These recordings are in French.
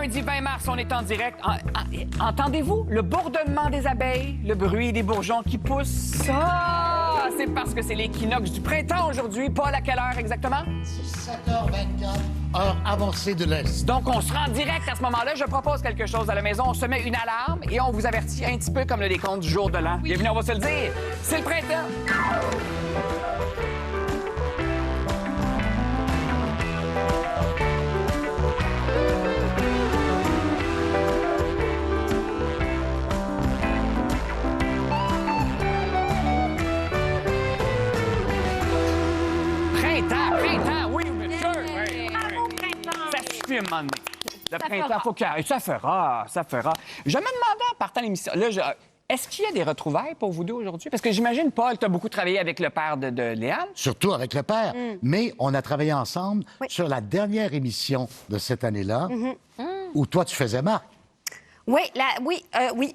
lundi 20 mars, on est en direct. Entendez-vous le bourdonnement des abeilles, le bruit des bourgeons qui poussent? Ça, c'est parce que c'est l'équinoxe du printemps aujourd'hui. Paul, à quelle heure exactement? 7h24, heure avancée de l'Est. Donc, on se rend direct à ce moment-là. Je propose quelque chose à la maison. On se met une alarme et on vous avertit un petit peu comme le décompte du jour de l'an. Bienvenue, on va se le dire. C'est le printemps. Printemps, oui, monsieur. Oui. Ça suffit un moment donné. Le printemps, faut que... Ça fera. Je me demandais en partant l'émission, là, est-ce qu'il y a des retrouvailles pour vous deux aujourd'hui? Parce que j'imagine, Paul, tu as beaucoup travaillé avec le père de Léane. Surtout avec le père. Mais on a travaillé ensemble sur la dernière émission de cette année-là, où toi, tu faisais Marc. Oui, oui.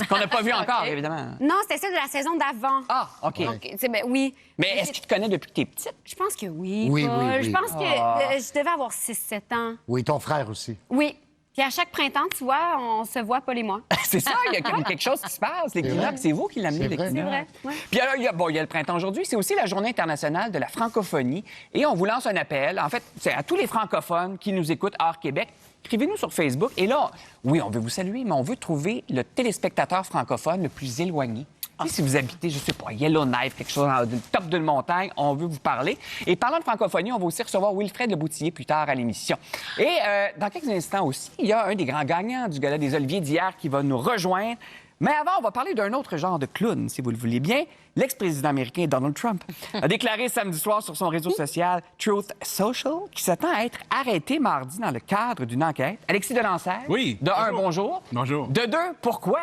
Qu'on n'a pas vu encore, évidemment. Non, c'était celle de la saison d'avant. Ah, OK. Donc, oui. Mais est-ce qu'il te connaît depuis que t'es petite? Je pense que oui. Oui, Paul. oui, oui. Je pense que je devais avoir 6-7 ans. Oui, ton frère aussi. Oui. Puis à chaque printemps, tu vois, on se voit, Paul et moi. C'est ça, il y a comme quelque chose qui se passe. L'équinoxe, c'est vous qui l'amenez, C'est vrai. l'équinoxe. C'est vrai, ouais. Puis alors, il y a le printemps aujourd'hui. C'est aussi la Journée internationale de la francophonie. Et on vous lance un appel. En fait, c'est à tous les francophones qui nous écoutent hors Québec. Écrivez-nous sur Facebook. Et là, oui, on veut vous saluer, mais on veut trouver le téléspectateur francophone le plus éloigné. Tu sais, si vous habitez, je sais pas, Yellowknife, quelque chose au top d'une montagne, on veut vous parler. Et parlant de francophonie, on va aussi recevoir Wilfred Leboutillier plus tard à l'émission. Et dans quelques instants aussi, il y a un des grands gagnants du Gala des Oliviers d'hier qui va nous rejoindre. Mais avant, on va parler d'un autre genre de clown, si vous le voulez bien. L'ex-président américain Donald Trump a déclaré samedi soir sur son réseau social Truth Social qu'il s'attend à être arrêté mardi dans le cadre d'une enquête. Alexis Delancer. Oui. De un, Bonjour. bonjour. Bonjour. De deux, pourquoi?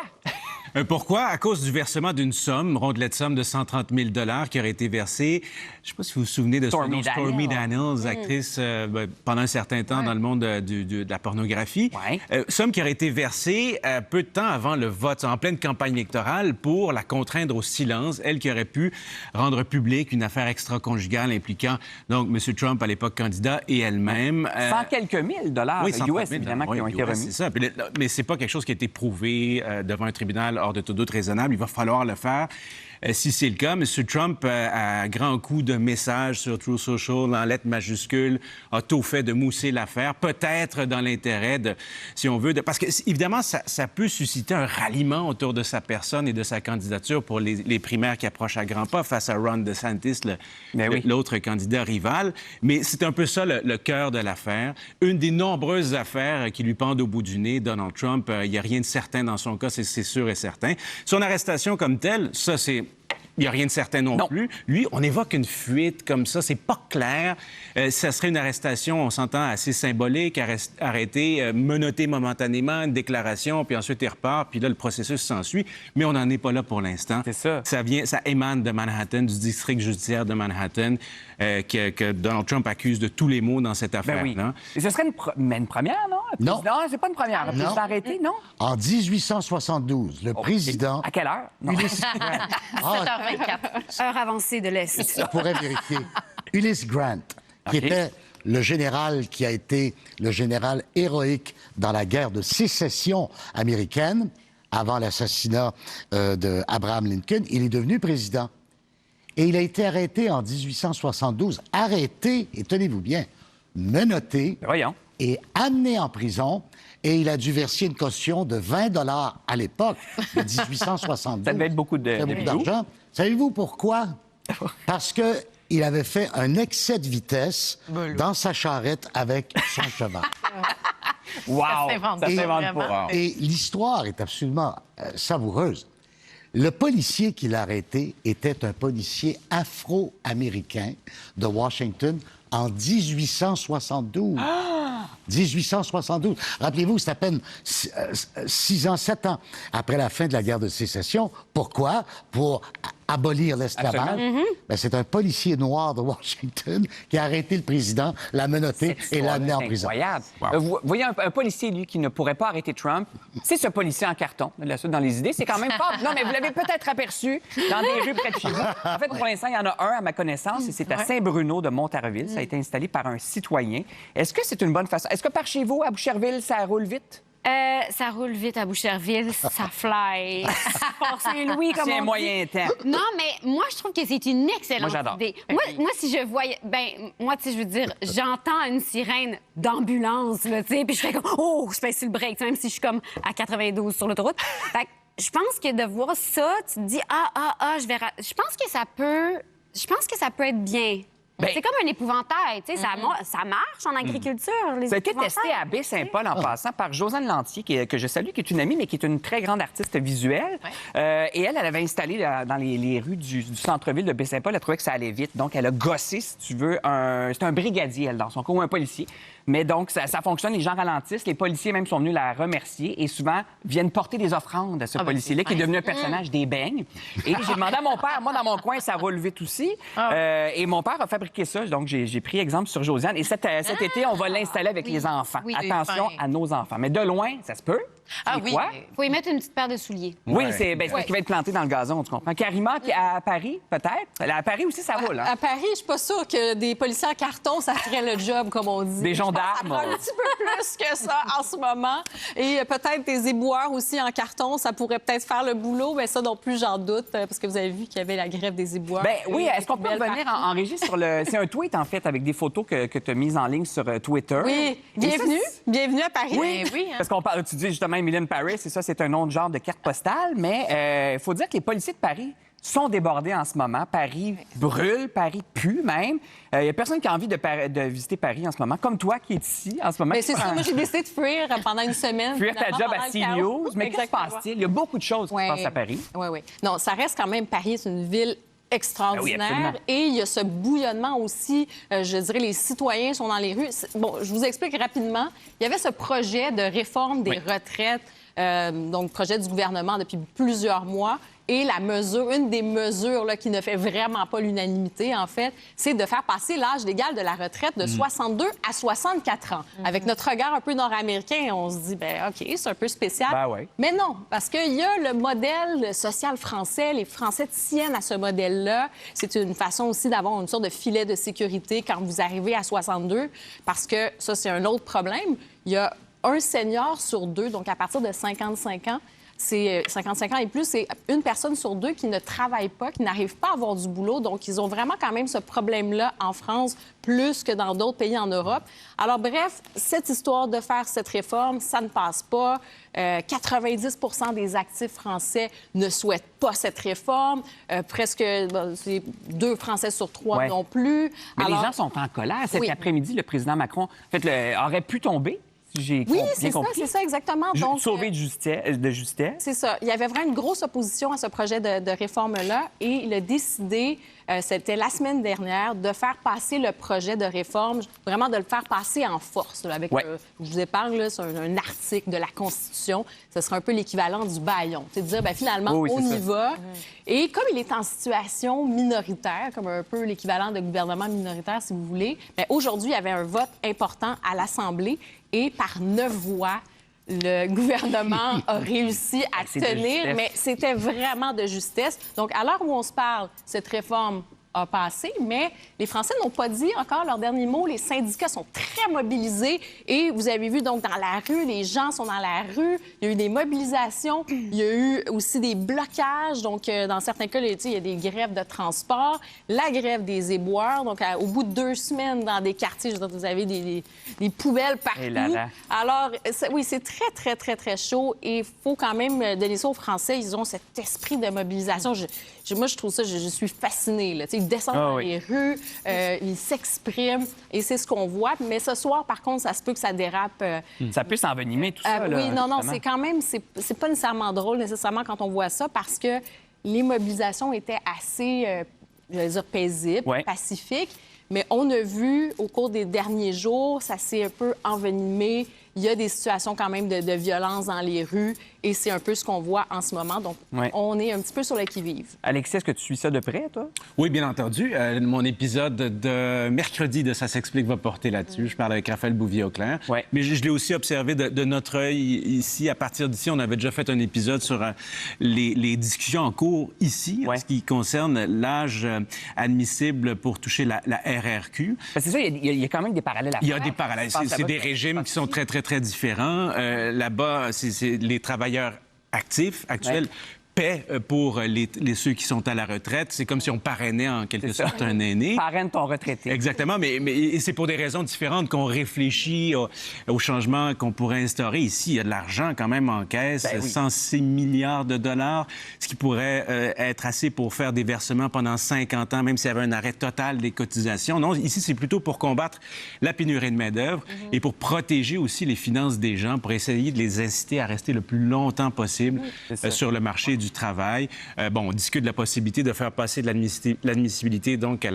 Pourquoi? À cause du versement d'une somme, rondelette somme de 130 000 qui aurait été versée. Je ne sais pas si vous vous souvenez de Stormy Stormy Daniels, actrice pendant un certain temps dans le monde de la pornographie. Ouais. Somme qui aurait été versée peu de temps avant le vote, en pleine campagne électorale, pour la contraindre au silence. Elle qui aurait pu rendre publique une affaire extra-conjugale impliquant donc M. Trump, à l'époque candidat, et elle-même. 100 quelques mille dollars Oui, 130 US, 000 évidemment, qui ont été US, remis. c'est ça. Mais c'est pas quelque chose qui a été prouvé devant un tribunal hors de tout doute raisonnable. Il va falloir le faire. Si c'est le cas, M. Trump, à grands coups de messages sur Truth Social, en lettres majuscules, a tout fait de mousser l'affaire, peut-être dans l'intérêt de, si on veut, parce que, évidemment, ça peut susciter un ralliement autour de sa personne et de sa candidature pour les primaires qui approchent à grands pas face à Ron DeSantis, l'autre candidat rival. Mais c'est un peu ça le cœur de l'affaire. Une des nombreuses affaires qui lui pendent au bout du nez, Donald Trump. Il n'y a rien de certain dans son cas, c'est sûr et certain. Son arrestation comme telle, ça, c'est... Il n'y a rien de certain non plus. Lui, on évoque une fuite comme ça, c'est pas clair. Ça serait une arrestation, on s'entend, assez symbolique, arrêté, menotté momentanément, une déclaration, puis ensuite il repart, puis là, le processus s'ensuit. Mais on n'en est pas là pour l'instant. C'est ça. Ça émane de Manhattan, du district judiciaire de Manhattan, que Donald Trump accuse de tous les maux dans cette affaire-là. Ben oui. Et ce serait une première, non? Non. Non, c'est pas une première. Il s'est arrêté, non? En 1872, le président... À quelle heure? Non. 7h24. Heure avancée de l'Est. On pourrait vérifier. Ulysse Grant, qui était le général qui a été le général héroïque dans la guerre de sécession américaine, avant l'assassinat d'Abraham Lincoln, il est devenu président. Et il a été arrêté en 1872. Arrêté, et tenez-vous bien, menotté Voyons. et amené en prison. Et il a dû verser une caution de 20 $ à l'époque, de 1872. Ça devait être beaucoup Très beaucoup bijoux. d'argent. Savez-vous pourquoi? Parce qu'il avait fait un excès de vitesse dans sa charrette avec son cheval. Wow! Ça s'invente vraiment. pas. Et l'histoire est absolument savoureuse. Le policier qui l'a arrêté était un policier afro-américain de Washington en 1872. 1872. Rappelez-vous, c'est à peine 6 ans, 7 ans après la fin de la guerre de sécession. Pourquoi? Pour abolir l'esclavage. Absolument. Ben, c'est un policier noir de Washington qui a arrêté le président, l'a menotté et l'a amené en prison. Incroyable. Wow. Vous voyez un policier, lui, qui ne pourrait pas arrêter Trump, c'est ce policier en carton, la suite dans les idées, c'est quand même fort. Non, mais vous l'avez peut-être aperçu dans des rues près de chez vous. En fait, pour l'instant, il y en a un à ma connaissance, et c'est à Saint-Bruno de Montarville. Ça a été installé par un citoyen. Est-ce que c'est une bonne façon? Est-ce que par chez vous, à Boucherville, ça roule vite? Ça roule vite à Boucherville, ça fly. Fort Saint-Louis, comme C'est on un dit. moyen temps. Non, mais moi, je trouve que c'est une excellente Moi, j'adore. idée. Moi, si je voyais... moi, tu sais, je veux dire, j'entends une sirène d'ambulance, là, tu sais, puis je fais comme... Oh, je pèse sur le break, même si je suis comme à 92 sur l'autoroute. Fait que je pense que de voir ça, tu te dis, je vais... Je pense que ça peut être bien. Ben- C'est comme un épouvantail, tu sais, ça marche en agriculture, les Ça a été épouvantails. testé à Baie-Saint-Paul en passant par Josiane Lantier, que je salue, qui est une amie, mais qui est une très grande artiste visuelle. Et elle avait installé dans les rues du centre-ville de Baie-Saint-Paul. Elle trouvait que ça allait vite. Donc, elle a gossé, si tu veux, c'est un brigadier, elle, dans son cas, ou un policier. Mais donc, ça fonctionne, les gens ralentissent, les policiers même sont venus la remercier et souvent viennent porter des offrandes à ce policier-là qui est devenu un personnage des beignes. Et j'ai demandé à mon père, moi, dans mon coin, ça roule vite aussi. Et mon père a fabriqué ça, donc j'ai pris exemple sur Josiane. Et cet été, on va l'installer avec les enfants. Oui, Attention fin. à nos enfants. Mais de loin, ça se peut. Ah C'est oui. quoi? Faut y mettre une petite paire de souliers. Oui, c'est parce qu'il va être planté dans le gazon, tu comprends. Karima, à Paris, peut-être. À Paris aussi, ça roule. Hein? À Paris, je suis pas sûre que des policiers en carton, ça ferait le job, comme on dit. Des gendarmes. Ça prend un petit peu plus que ça en ce moment. Et peut-être des éboueurs aussi en carton, ça pourrait peut-être faire le boulot, mais ça non plus, j'en doute, parce que vous avez vu qu'il y avait la grève des éboueurs. Ben oui, Et est-ce qu'on peut poubelles revenir partout. en régie sur le... C'est un tweet, en fait, avec des photos que tu as mises en ligne sur Twitter. Oui, bienvenue à Paris. Oui, oui. Hein. Parce qu'on parle, tu dis justement Emily Paris, et ça, c'est un nom de genre de carte postale, mais il faut dire que les policiers de Paris sont débordés en ce moment. Paris brûle, Paris pue même. Il n'y a personne qui a envie de visiter Paris en ce moment, comme toi qui es ici en ce moment. Mais c'est ça, moi j'ai décidé de fuir pendant une semaine. Fuir ta finalement, job pendant à le chaos. CNews. Mais qu'est-ce qui se passe-t-il? Il y a beaucoup de choses qui se passent à Paris. Oui. Non, ça reste quand même, Paris, c'est une ville extraordinaire. absolument. Et il y a ce bouillonnement aussi, je dirais, les citoyens sont dans les rues. Bon, je vous explique rapidement. Il y avait ce projet de réforme des retraites, donc projet du gouvernement depuis plusieurs mois. Et une des mesures là, qui ne fait vraiment pas l'unanimité, en fait, c'est de faire passer l'âge légal de la retraite de 62 à 64 ans. Avec notre regard un peu nord-américain, on se dit, ben OK, c'est un peu spécial. Ben oui. Mais non, parce qu'il y a le modèle social français. Les Français tiennent à ce modèle-là. C'est une façon aussi d'avoir une sorte de filet de sécurité quand vous arrivez à 62, parce que ça, c'est un autre problème. Il y a un senior sur deux, donc à partir de 55 ans, c'est 55 ans et plus, c'est une personne sur deux qui ne travaille pas, qui n'arrive pas à avoir du boulot. Donc, ils ont vraiment quand même ce problème-là en France, plus que dans d'autres pays en Europe. Alors, bref, cette histoire de faire cette réforme, ça ne passe pas. 90 des actifs français ne souhaitent pas cette réforme. Presque c'est 2 Français sur 3 Ouais. non plus. Mais Alors, les gens sont en colère. Cet Oui. après-midi, le président Macron aurait pu tomber, si j'ai Oui, bien compris. c'est ça, exactement. Donc, Sauvé de justesse. c'est ça. Il y avait vraiment une grosse opposition à ce projet de réforme-là et il a décidé, c'était la semaine dernière, de faire passer le projet de réforme, vraiment de le faire passer en force. Là, avec, Ouais. je vous épargne, là, c'est un article de la Constitution. Ce serait un peu l'équivalent du bâillon. C'est de dire, ben, finalement, Oui, on c'est y ça. va. Et comme il est en situation minoritaire, comme un peu l'équivalent de gouvernement minoritaire, si vous voulez, bien, aujourd'hui, il y avait un vote important à l'Assemblée et par 9 voix, le gouvernement a réussi à C'est de tenir, justesse. mais c'était vraiment de justesse. Donc, à l'heure où on se parle, cette réforme a passé, mais les Français n'ont pas dit encore leur dernier mot. Les syndicats sont très mobilisés et vous avez vu, donc, dans la rue, les gens sont dans la rue. Il y a eu des mobilisations. Il y a eu aussi des blocages. Donc, dans certains cas, il y a des grèves de transport, la grève des éboueurs. Donc, au bout de 2 semaines, dans des quartiers, je veux dire, vous avez des poubelles partout. Et là là. Alors, oui, c'est très, très, très, très chaud et il faut quand même donner ça aux Français. Ils ont cet esprit de mobilisation. Moi, je trouve ça, je suis fascinée. Là. Tu sais, ils descendent dans les rues, ils s'expriment et c'est ce qu'on voit. Mais ce soir, par contre, ça se peut que ça dérape. Ça peut s'envenimer, tout ça. là, Oui, non, justement. c'est quand même, c'est pas nécessairement drôle nécessairement quand on voit ça parce que les mobilisations étaient assez, je vais dire, paisibles, Ouais. pacifiques. Mais on a vu au cours des derniers jours, ça s'est un peu envenimé. Il y a des situations quand même de violence dans les rues Et c'est un peu ce qu'on voit en ce moment. Donc, Ouais. on est un petit peu sur le qui-vive. Alexis, est-ce que tu suis ça de près, toi? Oui, bien entendu. Mon épisode de mercredi de Ça s'explique va porter là-dessus. Je parle avec Raphaël Bouvier-Auclair. Ouais. Mais je l'ai aussi observé de notre œil ici. À partir d'ici, on avait déjà fait un épisode sur les discussions en cours ici, Ouais. en ce qui concerne l'âge admissible pour toucher la RRQ. Parce que c'est ça, il y a quand même des parallèles à Il y a faire. des parallèles. Je pense C'est là-bas des que- régimes qui sont très, très, très différents. Là-bas, c'est les travailleurs actifs, actuels, Ouais. paient pour ceux qui sont à la retraite. C'est comme si on parrainait en quelque C'est ça. sorte un aîné. Parraine ton retraité. Exactement, mais c'est pour des raisons différentes qu'on réfléchit au changement qu'on pourrait instaurer. Ici, il y a de l'argent quand même en caisse, Ben oui. 106 milliards de dollars, ce qui pourrait être assez pour faire des versements pendant 50 ans, même s'il y avait un arrêt total des cotisations. Non, ici, c'est plutôt pour combattre la pénurie de main-d'œuvre et pour protéger aussi les finances des gens, pour essayer de les inciter à rester le plus longtemps possible C'est ça. sur le marché du travail. On discute de la possibilité de faire passer de l'admissibilité donc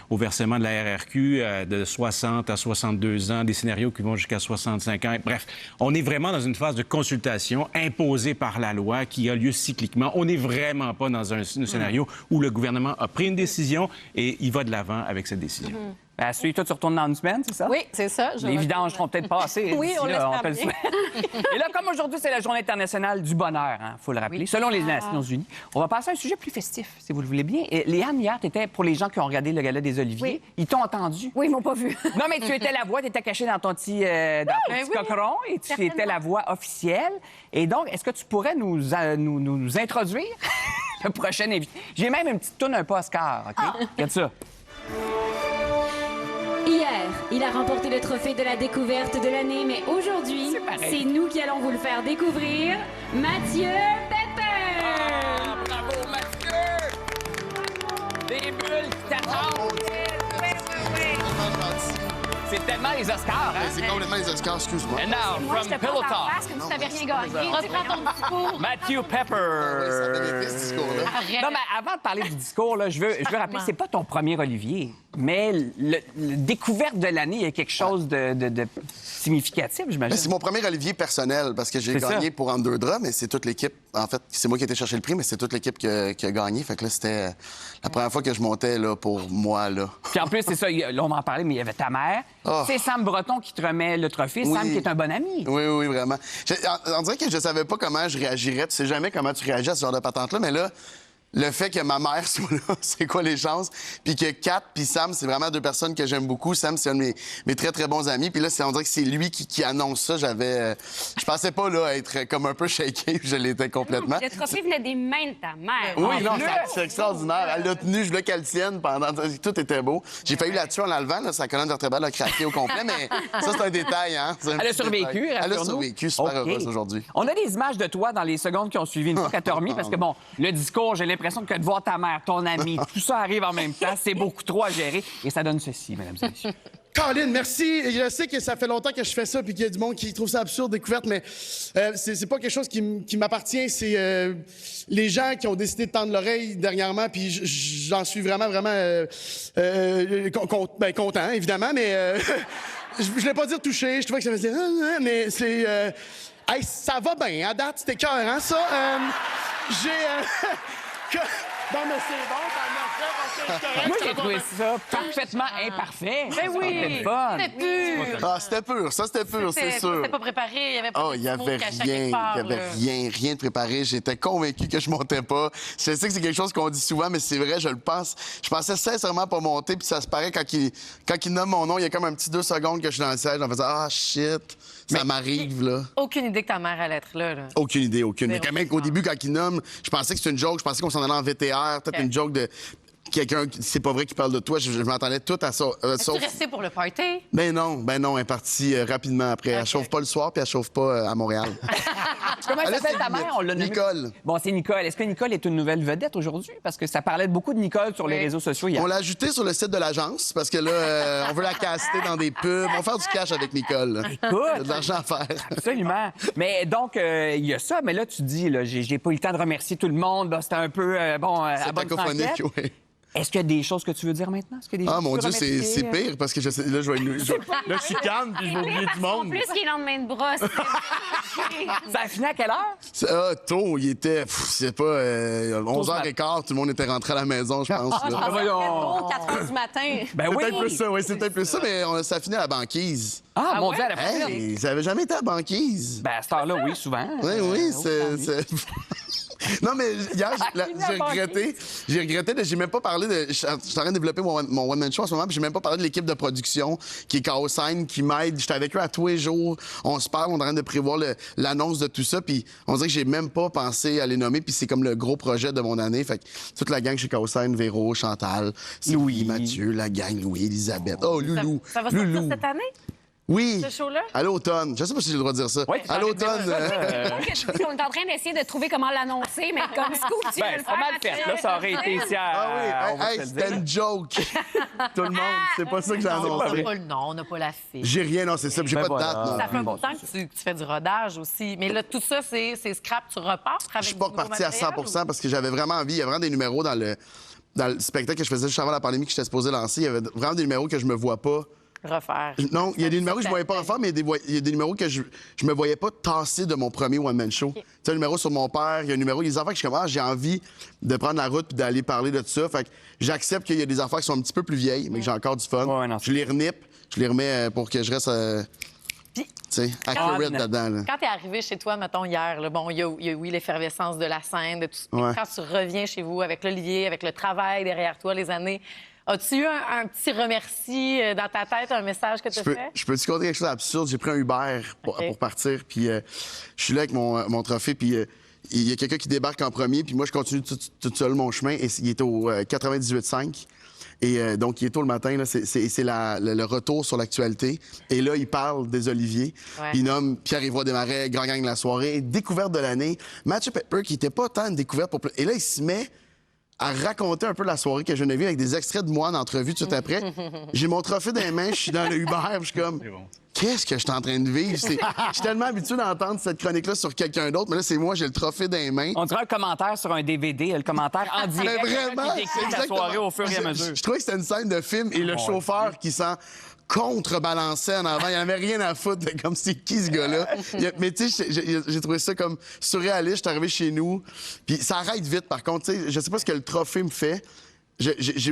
au versement de la RRQ de 60 à 62 ans, des scénarios qui vont jusqu'à 65 ans. Bref, on est vraiment dans une phase de consultation imposée par la loi qui a lieu cycliquement. On n'est vraiment pas dans un scénario où le gouvernement a pris une décision et il va de l'avant avec cette décision. Ben, celui toi, tu retournes dans une semaine, c'est ça? Oui, c'est ça. Les vidanges seront peut-être passées. Oui, d'ici on là, l'espère te le bien. souhaite. Et là, comme aujourd'hui, c'est la Journée internationale du bonheur, il faut le rappeler, selon les Nations unies, on va passer à un sujet plus festif, si vous le voulez bien. Et Léane, hier, tu étais, pour les gens qui ont regardé le Gala des Oliviers, ils t'ont entendu. Oui, ils m'ont pas vu. Non, mais tu étais la voix, tu étais cachée dans ton petit, cocheron et tu étais certainement. la voix officielle. Et donc, est-ce que tu pourrais nous introduire le prochain invité? J'ai même une petite toune un peu Oscar, OK? Regarde ça. Hier, il a remporté le trophée de la découverte de l'année, mais aujourd'hui, C'est pareil. c'est nous qui allons vous le faire découvrir, Mathieu Pepper! Ah, bravo, Mathieu! Des bulles qui t'attendent! Oui, oui, oui. C'est tellement les Oscars, hein? C'est complètement les Oscars, excuse-moi. And now, Moi, from je te Pillow prends en Talk, face comme si t'avais rien gagné. Reprends ton discours. Matthew Oui, ça Pepper. bénéfice, ce discours-là. Non, mais avant de parler du discours, là, je veux rappeler, c'est pas ton premier Olivier, mais le découverte de l'année, il y a quelque chose de significatif, Ben, j'imagine. c'est mon premier Olivier personnel parce que j'ai C'est ça. gagné pour Under Draps, mais c'est toute l'équipe. En fait, c'est moi qui ai été chercher le prix, mais c'est toute l'équipe qui a gagné. Fait que là, c'était la première fois que je montais là, pour moi. Là. Puis en plus, c'est ça, là, on en parlait, mais il y avait ta mère. Oh. C'est Sam Breton qui te remet le trophée. Oui. Sam qui est un bon ami. Oui, oui, vraiment. On dirait que je savais pas comment je réagirais. Tu sais jamais comment tu réagis à ce genre de patente-là, mais là, le fait que ma mère soit là, c'est quoi les chances? Puis que Kat puis Sam, c'est vraiment deux personnes que j'aime beaucoup. Sam, c'est un de mes très, très bons amis. Puis là, on dirait que c'est lui qui annonce ça. Je pensais pas là être comme un peu shaké, je l'étais complètement. Le trophée venait des mains de ta mère. Oui, non, plus. c'est extraordinaire. Elle l'a tenu, je voulais qu'elle tienne pendant... Tout était beau. J'ai failli la tuer en l'enlevant, là, sa colonne vertébrale a craqué au complet, mais ça, c'est un détail, hein? C'est un Elle a petit survécu, détail. Elle a rassure-nous. survécu, super OK. heureuse aujourd'hui. On a des images de toi dans les secondes qui ont suivi une fois qu'elle t'a remis, parce que, bon, le discours, j'ai l'impression que de voir ta mère, ton ami, tout ça arrive en même temps, c'est beaucoup trop à gérer. Et ça donne ceci, mesdames et messieurs. Colin, merci. Je sais que ça fait longtemps que je fais ça puis qu'il y a du monde qui trouve ça absurde, découverte, mais c'est pas quelque chose qui m'appartient. C'est les gens qui ont décidé de tendre l'oreille dernièrement, puis j'en suis vraiment content, évidemment, mais je voulais pas dire touché. Je trouvais que ça faisait... mais c'est... hey, ça va bien, à date, c'était cœur, hein, ça? Non, mais c'est bon, ça m'a fait... Moi, j'ai trouvé ça parfaitement imparfait. Ben oui! Fun. C'était pur. Ah, c'était pur, ça, c'était pur, c'est sûr. C'était pas préparé, il y avait pas Oh, de il y discours avait caché à rien, quelque part, il y avait là. rien de préparé. J'étais convaincu que je montais pas. Je sais que c'est quelque chose qu'on dit souvent, mais c'est vrai, je le pense. Je pensais sincèrement pas monter, puis ça se paraît quand il nomme mon nom, il y a comme un petit 2 secondes que je suis dans le siège, en faisant ah shit, ça m'arrive là. Aucune idée que ta mère allait être là. Aucune idée, aucune. Mais Zéro. quand même qu'au début, quand il nomme, je pensais que c'était une joke, je pensais qu'on s'en allait en VTR, peut-être Ok. une joke de quelqu'un, c'est pas vrai qui parle de toi, je m'entendais tout à ça. Es-tu Sauf... resté pour le party? Ben non, elle est partie rapidement après. Elle Ok. chauffe pas le soir, puis elle chauffe pas à Montréal. Comment elle Elle a s'appelle ses ta mère? limites. On l'a nommée. Nicole. Bon, c'est Nicole. Est-ce que Nicole est une nouvelle vedette aujourd'hui? Parce que ça parlait beaucoup de Nicole sur les réseaux sociaux hier. On l'a ajouté sur le site de l'agence parce que là, on veut la caster dans des pubs. On va faire du cash avec Nicole. là. Il y a de l'argent à faire. Absolument. Mais donc, il y a ça. Mais là, tu dis, là, j'ai pas eu le temps de remercier tout le monde. Là, c'était un peu, à C'est bonne cacophonique, franquette. oui. Est-ce qu'il y a des choses que tu veux dire maintenant? Est-ce qu'il y a des Ah, choses mon que tu Dieu, veux remercier? c'est pire parce que là, je vais là, je chicane puis je vais oublier du En monde. plus, qu'il est lendemain de brosse. Ça a fini à quelle heure? Tôt, il était, c'est pas, 11h15, tout le monde était rentré à la maison, je pense. Ah, je là. pensais que voyons. c'était 4 h du matin. Ben C'est oui. peut-être plus ça, oui, c'est peut-être plus ça, mais ça a fini à la banquise. Ah, mon Dieu, à la fin. Hey, ça avait jamais été à la banquise. Ben, à cette heure-là, oui, souvent. Oui, c'est... Non, mais hier, j'ai regretté, j'ai même pas parlé de... Je suis en train de développer mon one-man show en ce moment, puis j'ai même pas parlé de l'équipe de production qui est Chaos Sign, qui m'aide. J'étais avec eux à tous les jours. On se parle, on est en train de prévoir l'annonce de tout ça, puis on dirait que j'ai même pas pensé à les nommer, puis c'est comme le gros projet de mon année. Fait que toute la gang chez Chaos Sign, Véro, Chantal, Louis, Mathieu, la gang, Louis, Elisabeth. Oh, Loulou. Ça va sortir Loulou. cette année? Oui. Ce show-là? À l'automne. Je sais pas si j'ai le droit de dire ça. Oui, à l'automne. On est en train d'essayer de trouver comment l'annoncer, mais comme scoop, tu veux Ben, le c'est faire. pas mal fait. Là, ça aurait été ici à... Ah oui, on va hey, se le c'était dire. une joke. Tout le monde, c'est pas ça que j'ai On n'a annoncé. pas le nom, on n'a pas la fiche. J'ai rien, non, c'est ça. puis J'ai Ben pas de voilà. date, non. Ça fait un Bon, bout de temps que tu fais du rodage aussi. Mais là, tout ça, c'est scrap, tu repars avec Je suis pas du nouveau reparti à matériel, 100 parce que j'avais vraiment envie. Il y a vraiment des numéros dans le spectacle que je faisais juste avant la pandémie que j'étais supposé lancer. Il y avait vraiment des numéros que je me vois pas. refaire. Non, il y a des numéros que je ne voyais pas refaire, mais il y a des numéros que je me voyais pas tasser de mon premier one-man show. Tu sais, un numéro sur mon père, il y a un numéro, il y a des affaires que je suis comme, j'ai envie de prendre la route puis d'aller parler de tout ça. Fait que j'accepte qu'il y a des affaires qui sont un petit peu plus vieilles, mais que j'ai encore du fun. Ouais, non, je les renipe, je les remets pour que je reste, Puis, tu sais, accurate Ah, dedans. Là. quand tu es arrivé chez toi, mettons, hier, là, bon, il y a oui, l'effervescence de la scène, de tout ça. Ouais. Quand tu reviens chez vous avec l'Olivier, avec le travail derrière toi, les années, as-tu eu un petit remercie dans ta tête, un message que tu as fait? Je peux-tu compter quelque chose d'absurde? J'ai pris un Uber pour partir, puis je suis là avec mon trophée, puis il y a quelqu'un qui débarque en premier, puis moi, je continue tout seul mon chemin, et il est au 98.5. Et donc, il est tôt le matin, là, c'est le retour sur l'actualité. Et là, il parle des Oliviers. Ouais. Il nomme Pierre-Yves Desmarais, grand gang de la soirée, découverte de l'année. Matthew Pepper, qui n'était pas tant une découverte pour... Et là, il se met à raconter un peu la soirée que je viens de vivre avec des extraits de moi en entrevue tout de suite après. J'ai mon trophée dans les mains, je suis dans le Uber, puis je suis comme... Qu'est-ce que je suis en train de vivre? Je suis tellement habitué d'entendre cette chronique-là sur quelqu'un d'autre, mais là, c'est moi, j'ai le trophée dans les mains. On dirait un commentaire sur un DVD, le commentaire en direct. Mais vraiment, qui décrit c'est la exactement. soirée au fur et à mesure. Je trouvais que c'était une scène de film et le chauffeur qui s'en contrebalançait en avant. Il n'y avait rien à foutre de comme c'est qui ce gars-là. Mais tu sais, j'ai trouvé ça comme surréaliste. Je suis arrivé chez nous. Puis ça arrête vite, par contre. Tu sais, je sais pas ce que le trophée me fait.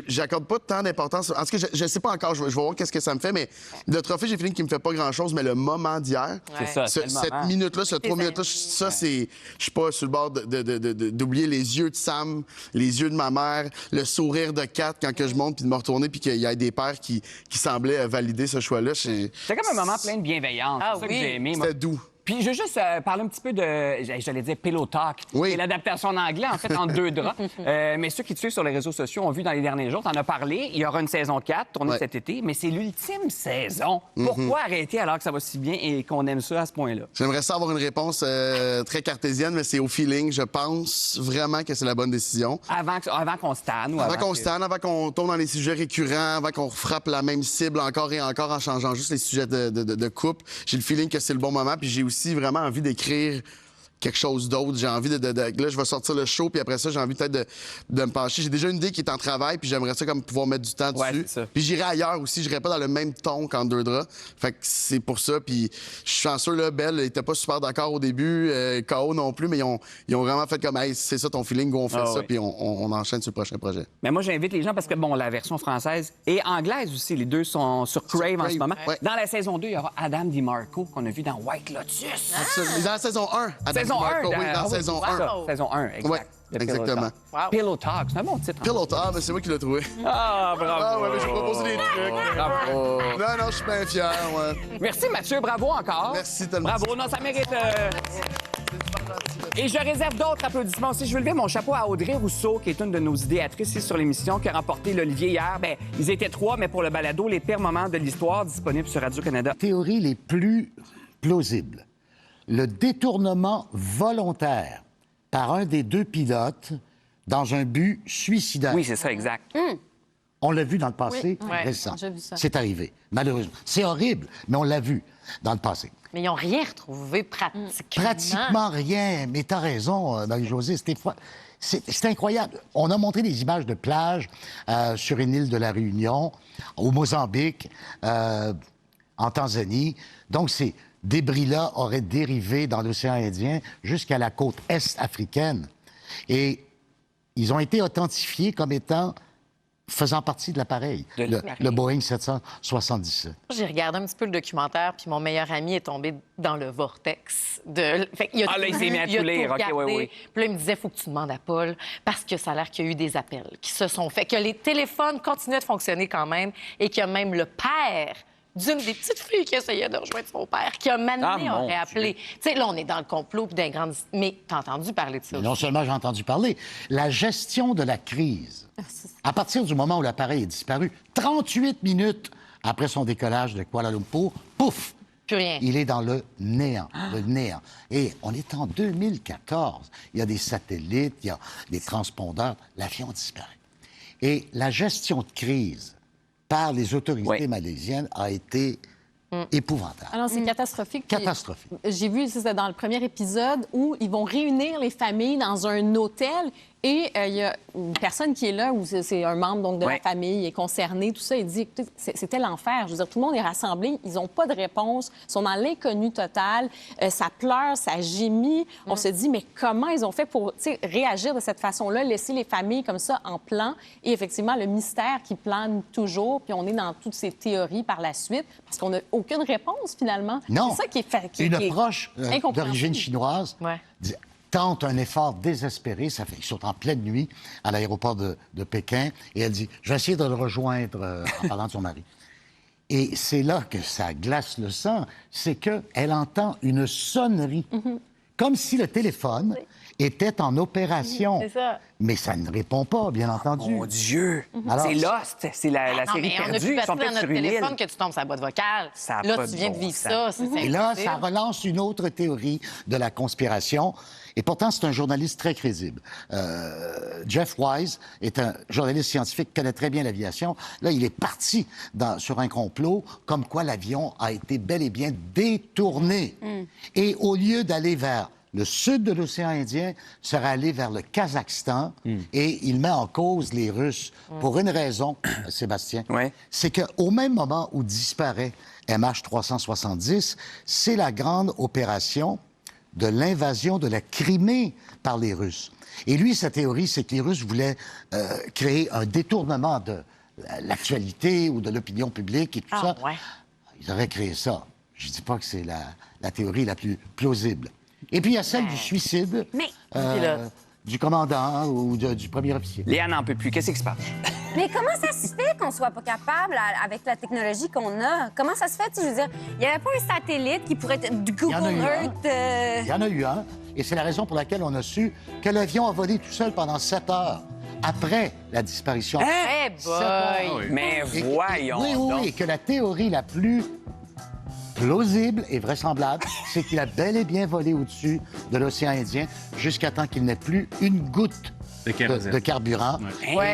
J'accorde pas tant d'importance. En tout cas, je sais pas encore. Je vais voir qu'est-ce que ça me fait, mais le trophée, j'ai fini qu'il me fait pas grand-chose, mais le moment d'hier, C'est ça, c'est le cette moment. minute-là, ce 3 minutes-là, ça, c'est... Je suis pas sur le bord d'oublier les yeux de Sam, les yeux de ma mère, le sourire de Kat quand que je monte, puis de me retourner, puis qu'il y ait des pères qui semblaient valider ce choix-là. C'est comme un moment plein de bienveillance. Ah C'est ça oui. que j'ai aimé. moi. C'était doux. Puis je veux juste parler un petit peu de, j'allais dire Pillow Talk. Oui. C'est l'adaptation en anglais, en fait, en 2 draps. Mais ceux qui te suivent sur les réseaux sociaux ont vu dans les derniers jours, t'en as parlé, il y aura une saison 4 tournée Ouais. cet été, mais c'est l'ultime saison. Pourquoi arrêter alors que ça va si bien et qu'on aime ça à ce point-là? J'aimerais ça avoir une réponse très cartésienne, mais c'est au feeling. Je pense vraiment que c'est la bonne décision. Avant qu'on se tanne ou Avant qu'on que- se tanne, avant qu'on tombe dans les sujets récurrents, avant qu'on frappe la même cible encore et encore en changeant juste les sujets de couple, j'ai le feeling que c'est le bon moment. Puis j'ai aussi vraiment envie d'écrire quelque chose d'autre. J'ai envie là, je vais sortir le show, puis après ça, j'ai envie peut-être de me pencher. J'ai déjà une idée qui est en travail, puis j'aimerais ça comme pouvoir mettre du temps Ouais, dessus. c'est ça. Puis j'irai ailleurs aussi. J'irai pas dans le même ton qu'en 2 draps. Fait que c'est pour ça. Puis je suis chanceux, là, Belle était pas super d'accord au début, KO non plus, mais ils ont vraiment fait comme, hey, c'est ça ton feeling, go, on fait Ah ça, oui. puis on enchaîne sur le prochain projet. Mais moi, j'invite les gens parce que, bon, la version française et anglaise aussi, les deux sont sur Crave en Crave, ce moment. ouais. Dans la saison 2, il y aura Adam DiMarco qu'on a vu dans White Lotus. Absolument. Dans la saison 1. Adam Saison DiMarco, 1. oui, dans saison 1. Ça, saison 1, exact. Ouais, de Pillow exactement. Talk. Wow. Pillow Talk, c'est un bon titre. Pillow Talk, ah, ben c'est moi qui l'ai trouvé. Ah, bravo. Ah ouais, mais j'ai proposé des trucs. Bravo. Non, je suis bien fier, ouais. Merci, Mathieu. Bravo encore. Merci tellement. Bravo. Non, ça mérite... Et je réserve d'autres applaudissements aussi. Je veux lever mon chapeau à Audrey Rousseau, qui est une de nos idéatrices ici sur l'émission, qui a remporté l'Olivier hier. Bien, ils étaient 3, mais pour le balado, les pires moments de l'histoire, disponible sur Radio-Canada. Théories les plus plausibles. Le détournement volontaire par un des 2 pilotes dans un but suicidaire. Oui, c'est ça, exact. On l'a vu dans le passé Oui. récent. J'ai vu ça. C'est arrivé, malheureusement. C'est horrible, mais on l'a vu dans le passé. Mais ils n'ont rien retrouvé pratiquement. Pratiquement rien, mais t'as raison, Marie-Josée, c'est incroyable. On a montré des images de plage sur une île de la Réunion, au Mozambique, en Tanzanie. Donc, c'est débris-là auraient dérivé dans l'océan Indien jusqu'à la côte est africaine. Et ils ont été authentifiés comme étant faisant partie de l'appareil, le Boeing 777. J'ai regardé un petit peu le documentaire, puis mon meilleur ami est tombé dans le vortex de... Fait qu'il a Ah, là, il s'est mis à tout lire. OK, regardé. oui. Puis là, il me disait, faut que tu demandes à Paul, parce que ça a l'air qu'il y a eu des appels qui se sont faits, que les téléphones continuaient de fonctionner quand même, et qu'il y a même le père d'une des petites filles qui essayait de rejoindre son père, qui a mané aurait appelé. Tu sais, là, on est dans le complot, puis dans les grandes... Mais t'as entendu parler de ça? Non seulement j'ai entendu parler, la gestion de la crise, à partir du moment où l'appareil est disparu, 38 minutes après son décollage de Kuala Lumpur, pouf! Plus rien. Il est dans le néant, le néant. Et on est en 2014. Il y a des satellites, il y a des transpondeurs. L'avion disparaît. Et la gestion de crise par les autorités malaisiennes a été épouvantable. Alors, c'est catastrophique. Puis, Catastrophique. j'ai vu, c'était dans le premier épisode, où ils vont réunir les familles dans un hôtel et il y a une personne qui est là, où c'est un membre donc, de la famille, est concerné, tout ça. Il dit, écoutez, c'était l'enfer. Je veux dire, tout le monde est rassemblé, ils n'ont pas de réponse, ils sont dans l'inconnu total, ça pleure, ça gémit. On se dit, mais comment ils ont fait pour réagir de cette façon-là, laisser les familles comme ça en plan? Et effectivement, le mystère qui plane toujours, puis on est dans toutes ces théories par la suite, parce qu'on n'a aucune réponse, finalement. Non. C'est ça qui est fait. Une proche d'origine chinoise tente un effort désespéré. Ça fait qu'ils sont en pleine nuit à l'aéroport de Pékin. Et elle dit, je vais essayer de le rejoindre en parlant de son mari. Et c'est là que ça glace le sang. C'est qu'elle entend une sonnerie. Comme si le téléphone était en opération. C'est ça. Mais ça ne répond pas, bien entendu. Mon Dieu! Alors, c'est Lost, c'est la Non, série mais on a perdue. plus Ils sont battu dans peut-être sur notre une île. téléphone que tu tombes sur la boîte vocale. Ça a là, pas tu de viens de bon vivre sens. ça. Et là, impossible. ça relance une autre théorie de la conspiration. Et pourtant, c'est un journaliste très crédible. Jeff Wise est un journaliste scientifique qui connaît très bien l'aviation. Là, il est parti sur un complot comme quoi l'avion a été bel et bien détourné. Et au lieu d'aller vers le sud de l'océan Indien, serait allé vers le Kazakhstan et il met en cause les Russes pour une raison, Sébastien. C'est qu'au même moment où disparaît MH370, c'est la grande opération de l'invasion de la Crimée par les Russes. Et lui, sa théorie, c'est que les Russes voulaient créer un détournement de l'actualité ou de l'opinion publique et tout ça. Ils auraient créé ça. Je ne dis pas que c'est la théorie la plus plausible. Et puis, il y a celle du suicide du commandant ou du premier officier. Léa n'en peut plus. Qu'est-ce qui se passe? Mais comment ça se fait qu'on soit pas capable, avec la technologie qu'on a? Comment ça se fait? Je veux dire, il n'y avait pas un satellite qui pourrait être du Google Earth? Il y en a eu un. Et c'est la raison pour laquelle on a su que l'avion a volé tout seul pendant 7 heures après la disparition. Eh boy! Mais voyons Oui, et que la théorie la plus plausible et vraisemblable, c'est qu'il a bel et bien volé au-dessus de l'océan Indien jusqu'à temps qu'il n'ait plus une goutte de carburant.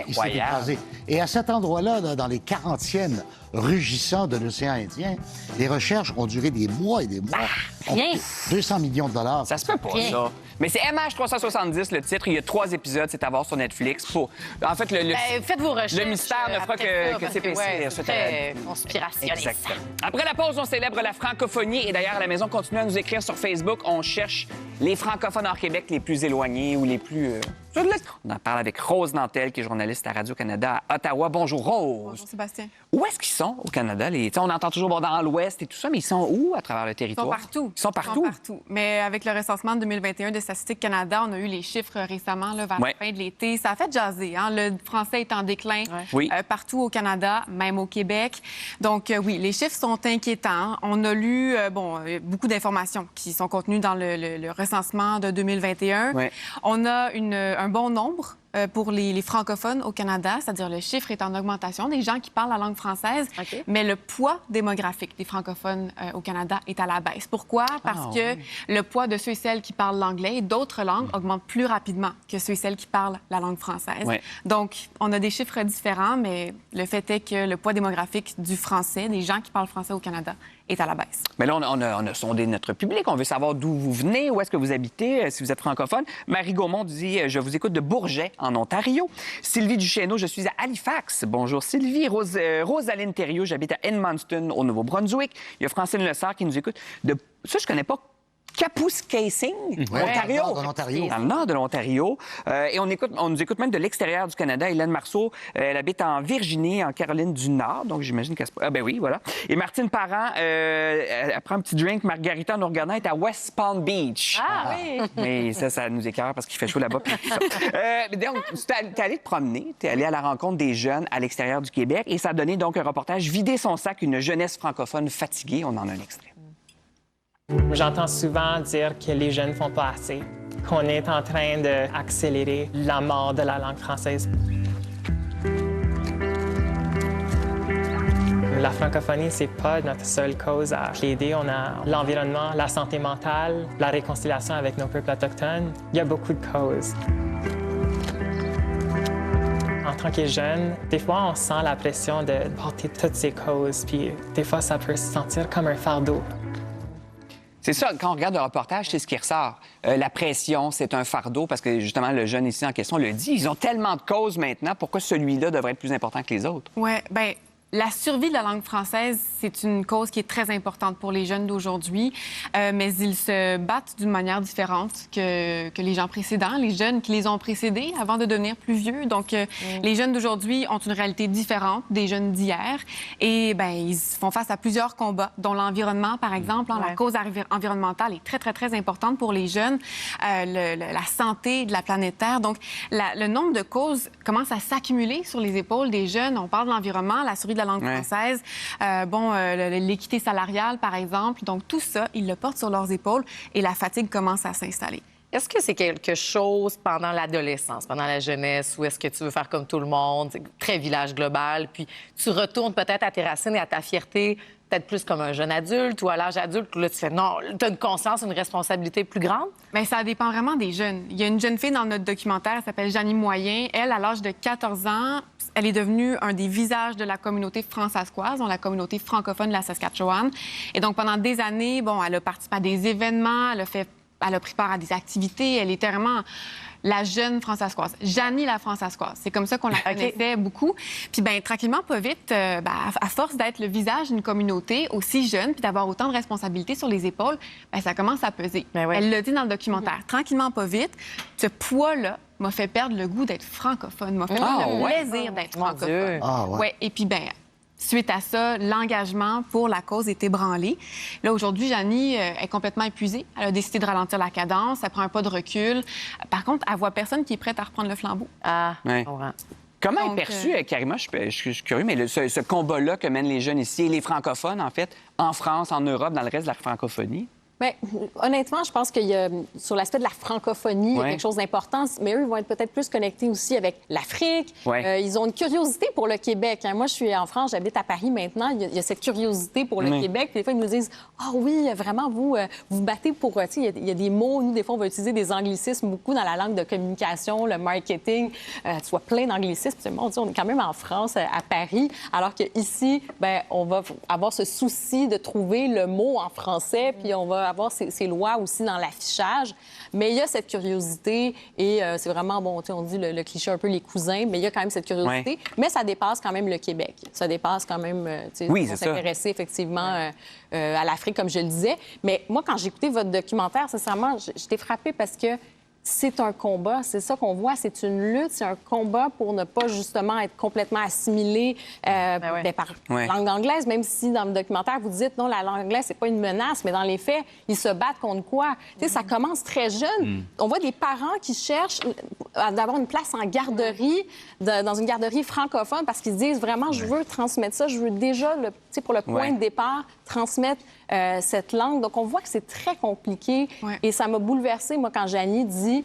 Il s'est écrasé. Et à cet endroit-là, dans les 40e rugissants de l'océan Indien, les recherches ont duré des mois et des mois. Rien. 200 millions de dollars. Ça se peut pas, ça. Mais c'est MH370, le titre. Il y a 3 épisodes. C'est à voir sur Netflix. En fait, faites vos recherches. Le mystère ne fera que s'épaissir. C'est très conspirationniste. Exactement. Après la pause, on célèbre la francophonie. Et d'ailleurs, à la maison, continuez à nous écrire sur Facebook. On cherche les francophones hors Québec les plus éloignés ou les plus... On en parle avec Rose Nantel, qui est journaliste à Radio-Canada à Ottawa. Bonjour, Rose. Bonjour, Sébastien. Où est-ce qu'ils sont au Canada? On entend toujours dans l'Ouest et tout ça, mais ils sont où à travers le territoire? Ils sont partout. Ils sont partout? Ils sont partout. Mais avec le recensement de 2021 de Statistique Canada, on a eu les chiffres récemment, là, vers la fin de l'été. Ça a fait jaser. Hein? Le français est en déclin partout au Canada, même au Québec. Donc, oui, les chiffres sont inquiétants. On a lu beaucoup d'informations qui sont contenues dans le recensement de 2021. On a un bon nombre pour les francophones au Canada, c'est-à-dire le chiffre est en augmentation des gens qui parlent la langue française, mais le poids démographique des francophones au Canada est à la baisse. Pourquoi? Parce que le poids de ceux et celles qui parlent l'anglais et d'autres langues augmente plus rapidement que ceux et celles qui parlent la langue française. Donc, on a des chiffres différents, mais le fait est que le poids démographique du français, des gens qui parlent français au Canada, est à la baisse. Mais là, on a sondé notre public. On veut savoir d'où vous venez, où est-ce que vous habitez, si vous êtes francophone. Marie Gaumont dit « Je vous écoute de Bourget, en Ontario. » Sylvie Duchesneau, je suis à Halifax. Bonjour Sylvie. Rosaline Thériault, j'habite à Edmundston, au Nouveau-Brunswick. Il y a Francine Lessard qui nous écoute de... Ça, je connais pas. Kapuskasing, Ontario. Dans le nord de l'Ontario. Et on nous écoute même de l'extérieur du Canada. Hélène Marceau, elle habite en Virginie, en Caroline du Nord. Donc, j'imagine qu'elle se... Ah ben oui, voilà. Et Martine Parent, elle prend un petit drink. Margarita, en nous regardant, est à West Palm Beach. Ah oui! Mais ça nous écœure parce qu'il fait chaud là-bas. Puis tout ça. Donc, t'es allé te promener. T'es allé à la rencontre des jeunes à l'extérieur du Québec. Et ça a donné donc un reportage « Vider son sac, une jeunesse francophone fatiguée ». On en a un extrait. J'entends souvent dire que les jeunes ne font pas assez, qu'on est en train d'accélérer la mort de la langue française. La francophonie, c'est pas notre seule cause à plaider. On a l'environnement, la santé mentale, la réconciliation avec nos peuples autochtones. Il y a beaucoup de causes. En tant que jeune, des fois, on sent la pression de porter toutes ces causes, puis des fois, ça peut se sentir comme un fardeau. C'est ça, quand on regarde le reportage, c'est ce qui ressort. La pression, c'est un fardeau, parce que justement, le jeune ici en question le dit. Ils ont tellement de causes maintenant, pourquoi celui-là devrait être plus important que les autres? Oui, bien, la survie de la langue française, c'est une cause qui est très importante pour les jeunes d'aujourd'hui, mais ils se battent d'une manière différente que les gens précédents, les jeunes qui les ont précédés avant de devenir plus vieux. Donc, les jeunes d'aujourd'hui ont une réalité différente des jeunes d'hier et ben ils font face à plusieurs combats, dont l'environnement, par exemple. La cause environnementale est très, très, très importante pour les jeunes, la santé de la planète Terre. Donc, le nombre de causes commence à s'accumuler sur les épaules des jeunes. On parle de l'environnement, la survie de la langue française, l'équité salariale, par exemple. Donc, tout ça, ils le portent sur leurs épaules et la fatigue commence à s'installer. Est-ce que c'est quelque chose pendant l'adolescence, pendant la jeunesse, où est-ce que tu veux faire comme tout le monde, très village global, puis tu retournes peut-être à tes racines et à ta fierté, peut-être plus comme un jeune adulte ou à l'âge adulte, là, tu fais non, tu as une conscience, une responsabilité plus grande? Bien, ça dépend vraiment des jeunes. Il y a une jeune fille dans notre documentaire, elle s'appelle Janie Moyen. Elle, à l'âge de 14 ans, elle est devenue un des visages de la communauté fransaskoise, la communauté francophone de la Saskatchewan. Et donc, pendant des années, elle a participé à des événements, elle a pris part à des activités. Elle était vraiment la jeune fransaskoise. Janie la fransaskoise. C'est comme ça qu'on la connaissait beaucoup. Puis, bien, tranquillement, pas vite, à force d'être le visage d'une communauté aussi jeune puis d'avoir autant de responsabilités sur les épaules, bien, ça commence à peser. Elle l'a dit dans le documentaire. Tranquillement, pas vite, ce poids-là m'a fait perdre le goût d'être francophone, m'a fait perdre le plaisir d'être francophone. Et puis, bien, suite à ça, l'engagement pour la cause est ébranlé. Là, aujourd'hui, Janie est complètement épuisée. Elle a décidé de ralentir la cadence. Elle prend un pas de recul. Par contre, elle voit personne qui est prête à reprendre le flambeau. Comment est perçu, Karima, je suis curieux, mais ce combat-là que mènent les jeunes ici et les francophones, en fait, en France, en Europe, dans le reste de la francophonie? Bien, honnêtement, je pense qu'il y a, sur l'aspect de la francophonie, il y a quelque chose d'important, mais eux, ils vont être peut-être plus connectés aussi avec l'Afrique. Ils ont une curiosité pour le Québec. Moi, je suis en France, j'habite à Paris maintenant. Il y a cette curiosité pour le Québec. Puis des fois, ils nous disent « Ah oui, vraiment, vous vous battez pour... » Il y a des mots, nous, des fois, on va utiliser des anglicismes beaucoup dans la langue de communication, le marketing. Tu vois, plein d'anglicismes. Mon Dieu, on est quand même en France, à Paris, alors qu'ici, bien, on va avoir ce souci de trouver le mot en français, puis on va avoir ces lois aussi dans l'affichage. Mais il y a cette curiosité et c'est vraiment, on dit le cliché un peu les cousins, mais il y a quand même cette curiosité. Mais ça dépasse quand même le Québec. Ça dépasse quand même, on s'intéresser effectivement à l'Afrique, comme je le disais. Mais moi, quand j'ai écouté votre documentaire, sincèrement, j'étais frappée parce que c'est un combat, c'est ça qu'on voit, c'est une lutte, c'est un combat pour ne pas justement être complètement assimilé par langue anglaise, même si dans le documentaire, vous dites non, la langue anglaise, c'est pas une menace, mais dans les faits, ils se battent contre quoi? Ça commence très jeune. On voit des parents qui cherchent d'avoir une place en garderie, dans une garderie francophone, parce qu'ils se disent vraiment, je veux transmettre ça, je veux déjà, pour le point de départ, transmettre cette langue. Donc, on voit que c'est très compliqué et ça m'a bouleversée, moi, quand Janie dit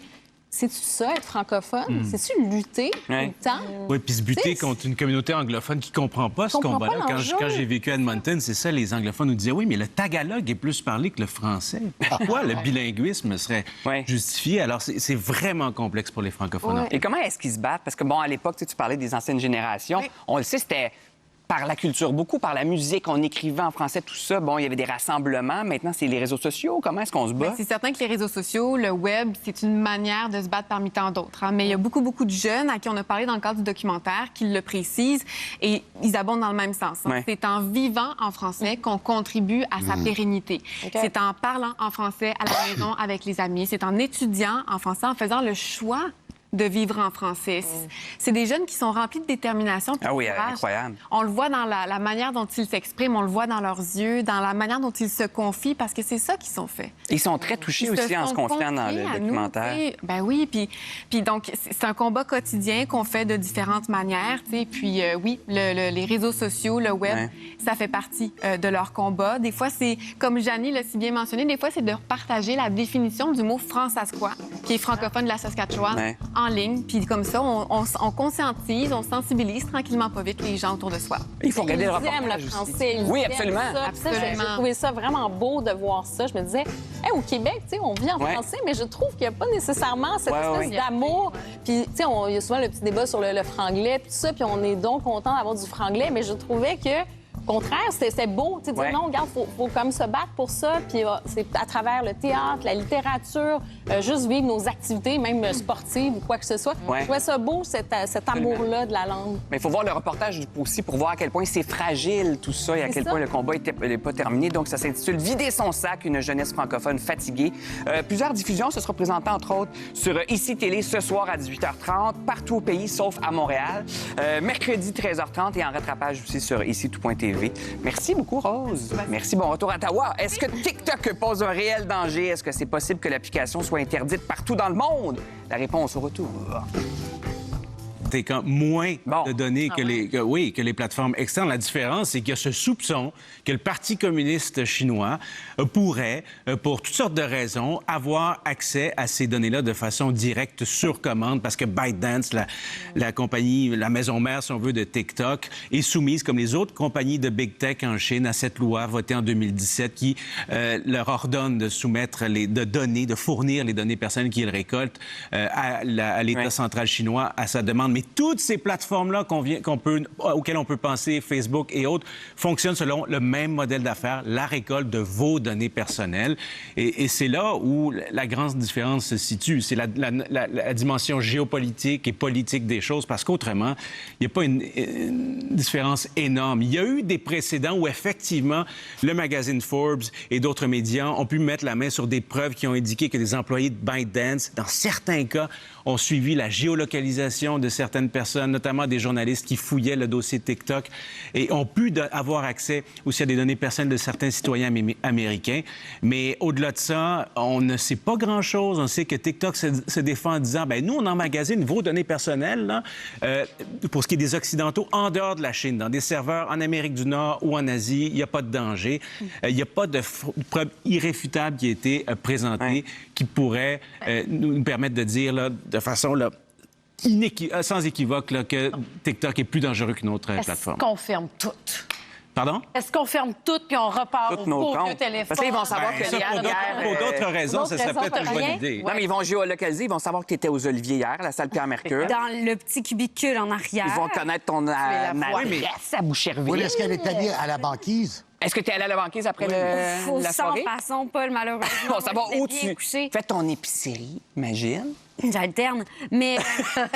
c'est-tu ça, être francophone? C'est-tu lutter tout le temps? Oui, puis se buter contre une communauté anglophone qui ne comprend pas ce combat-là. Quand j'ai vécu à Edmonton, c'est ça, les anglophones nous disaient, oui, mais le tagalog est plus parlé que le français. Pourquoi le bilinguisme serait justifié? Alors, c'est vraiment complexe pour les francophones. Et comment est-ce qu'ils se battent? Parce que, à l'époque, tu parlais des anciennes générations. On le sait, c'était par la culture, beaucoup par la musique. On écrivait en français, tout ça. Bon, il y avait des rassemblements. Maintenant, c'est les réseaux sociaux. Comment est-ce qu'on se bat? Bien, c'est certain que les réseaux sociaux, le web, c'est une manière de se battre parmi tant d'autres. Hein. Mais il y a beaucoup de jeunes à qui on a parlé dans le cadre du documentaire qui le précisent et ils abondent dans le même sens. Hein. Ouais. C'est en vivant en français qu'on contribue à sa pérennité. Okay. C'est en parlant en français à la maison avec les amis. C'est en étudiant en français, en faisant le choix de vivre en français. C'est des jeunes qui sont remplis de détermination. Ah oui, courage. incroyable. On le voit dans la manière dont ils s'expriment, on le voit dans leurs yeux, dans la manière dont ils se confient, parce que c'est ça qu'ils sont faits. Ils sont très touchés aussi en se confiant dans le documentaire. Ben oui, puis donc c'est un combat quotidien qu'on fait de différentes manières, tu sais. Puis oui, les réseaux sociaux, le web, ça fait partie de leur combat. Des fois, c'est, comme Janie l'a si bien mentionné, des fois, c'est de partager la définition du mot françaisquois, qui est francophone de la Saskatchewan, en ligne. Puis comme ça, on conscientise, on sensibilise tranquillement pas vite les gens autour de soi. Il faut regarder le Ils aiment reportage le aussi. français. Ils Oui, aiment absolument. ça. J'ai trouvé ça vraiment beau de voir ça. Je me disais, hey, au Québec, tu sais, on vit en français, mais je trouve qu'il n'y a pas nécessairement cette espèce d'amour. Puis, tu sais, il y a souvent le petit débat sur le franglais, puis tout ça, puis on est donc content d'avoir du franglais, mais je trouvais que au contraire, c'était beau, tu sais, dire non, regarde, faut comme se battre pour ça, puis c'est à travers le théâtre, la littérature, juste vivre nos activités, même sportives ou quoi que ce soit. Je trouvais ça beau, cet amour-là de la langue. Mais il faut voir le reportage aussi pour voir à quel point c'est fragile, tout ça, et à quel point le combat n'est pas terminé. Donc, ça s'intitule « Vider son sac, une jeunesse francophone fatiguée ». Plusieurs diffusions se seront présentées, entre autres, sur ICI Télé ce soir à 18h30, partout au pays, sauf à Montréal. Mercredi, 13h30, et en rattrapage aussi sur ICI-tout.tv. Merci beaucoup, Rose. Merci. Bon retour à Ottawa. Est-ce que TikTok pose un réel danger? Est-ce que c'est possible que l'application soit interdite partout dans le monde? La réponse au retour. Moins de données que les plateformes externes. La différence, c'est qu'il y a ce soupçon que le Parti communiste chinois pourrait, pour toutes sortes de raisons, avoir accès à ces données-là de façon directe sur commande, parce que ByteDance, la compagnie, la maison mère, si on veut, de TikTok, est soumise, comme les autres compagnies de Big Tech en Chine, à cette loi votée en 2017 qui leur ordonne de soumettre de fournir les données personnelles qu'ils récoltent à l'État central chinois à sa demande. Mais toutes ces plateformes-là auxquelles on peut penser, Facebook et autres, fonctionnent selon le même modèle d'affaires, la récolte de vos données personnelles. Et c'est là où la grande différence se situe. C'est la dimension géopolitique et politique des choses, parce qu'autrement, il n'y a pas une différence énorme. Il y a eu des précédents où, effectivement, le magazine Forbes et d'autres médias ont pu mettre la main sur des preuves qui ont indiqué que des employés de ByteDance, dans certains cas, ont suivi la géolocalisation de certaines personnes, notamment des journalistes qui fouillaient le dossier TikTok et ont pu avoir accès aussi à des données personnelles de certains citoyens américains. Mais au-delà de ça, on ne sait pas grand-chose. On sait que TikTok se défend en disant, bien, nous, on emmagasine vos données personnelles, là, pour ce qui est des Occidentaux, en dehors de la Chine, dans des serveurs en Amérique du Nord ou en Asie. Il n'y a pas de danger. Il n'y a pas de preuve irréfutable qui a été présentée qui pourrait nous permettre de dire, là, de façon sans équivoque, là, que TikTok est plus dangereux qu'une autre plateforme. Est-ce qu'on ferme toutes? Pardon? Est-ce qu'on ferme toutes puis on repart Toutes au nos vieux comptes. téléphone? Parce qu'ils vont savoir que pour d'autres raisons, ça serait peut-être une bonne idée. Non, mais ils vont géolocaliser. Ils vont savoir que tu étais aux Oliviers hier, à la salle Pierre-Mercure. Dans le petit cubicule en arrière. Ils vont connaître ton adresse à Boucherville. Oui, est-ce qu'elle est allée à la banquise? Est-ce que tu es allé à la banquise après la soirée? Sans façon, Paul, malheureusement. Bon, savoir où tu couché. fais ton épicerie, imagine. J'alterne. Mais non,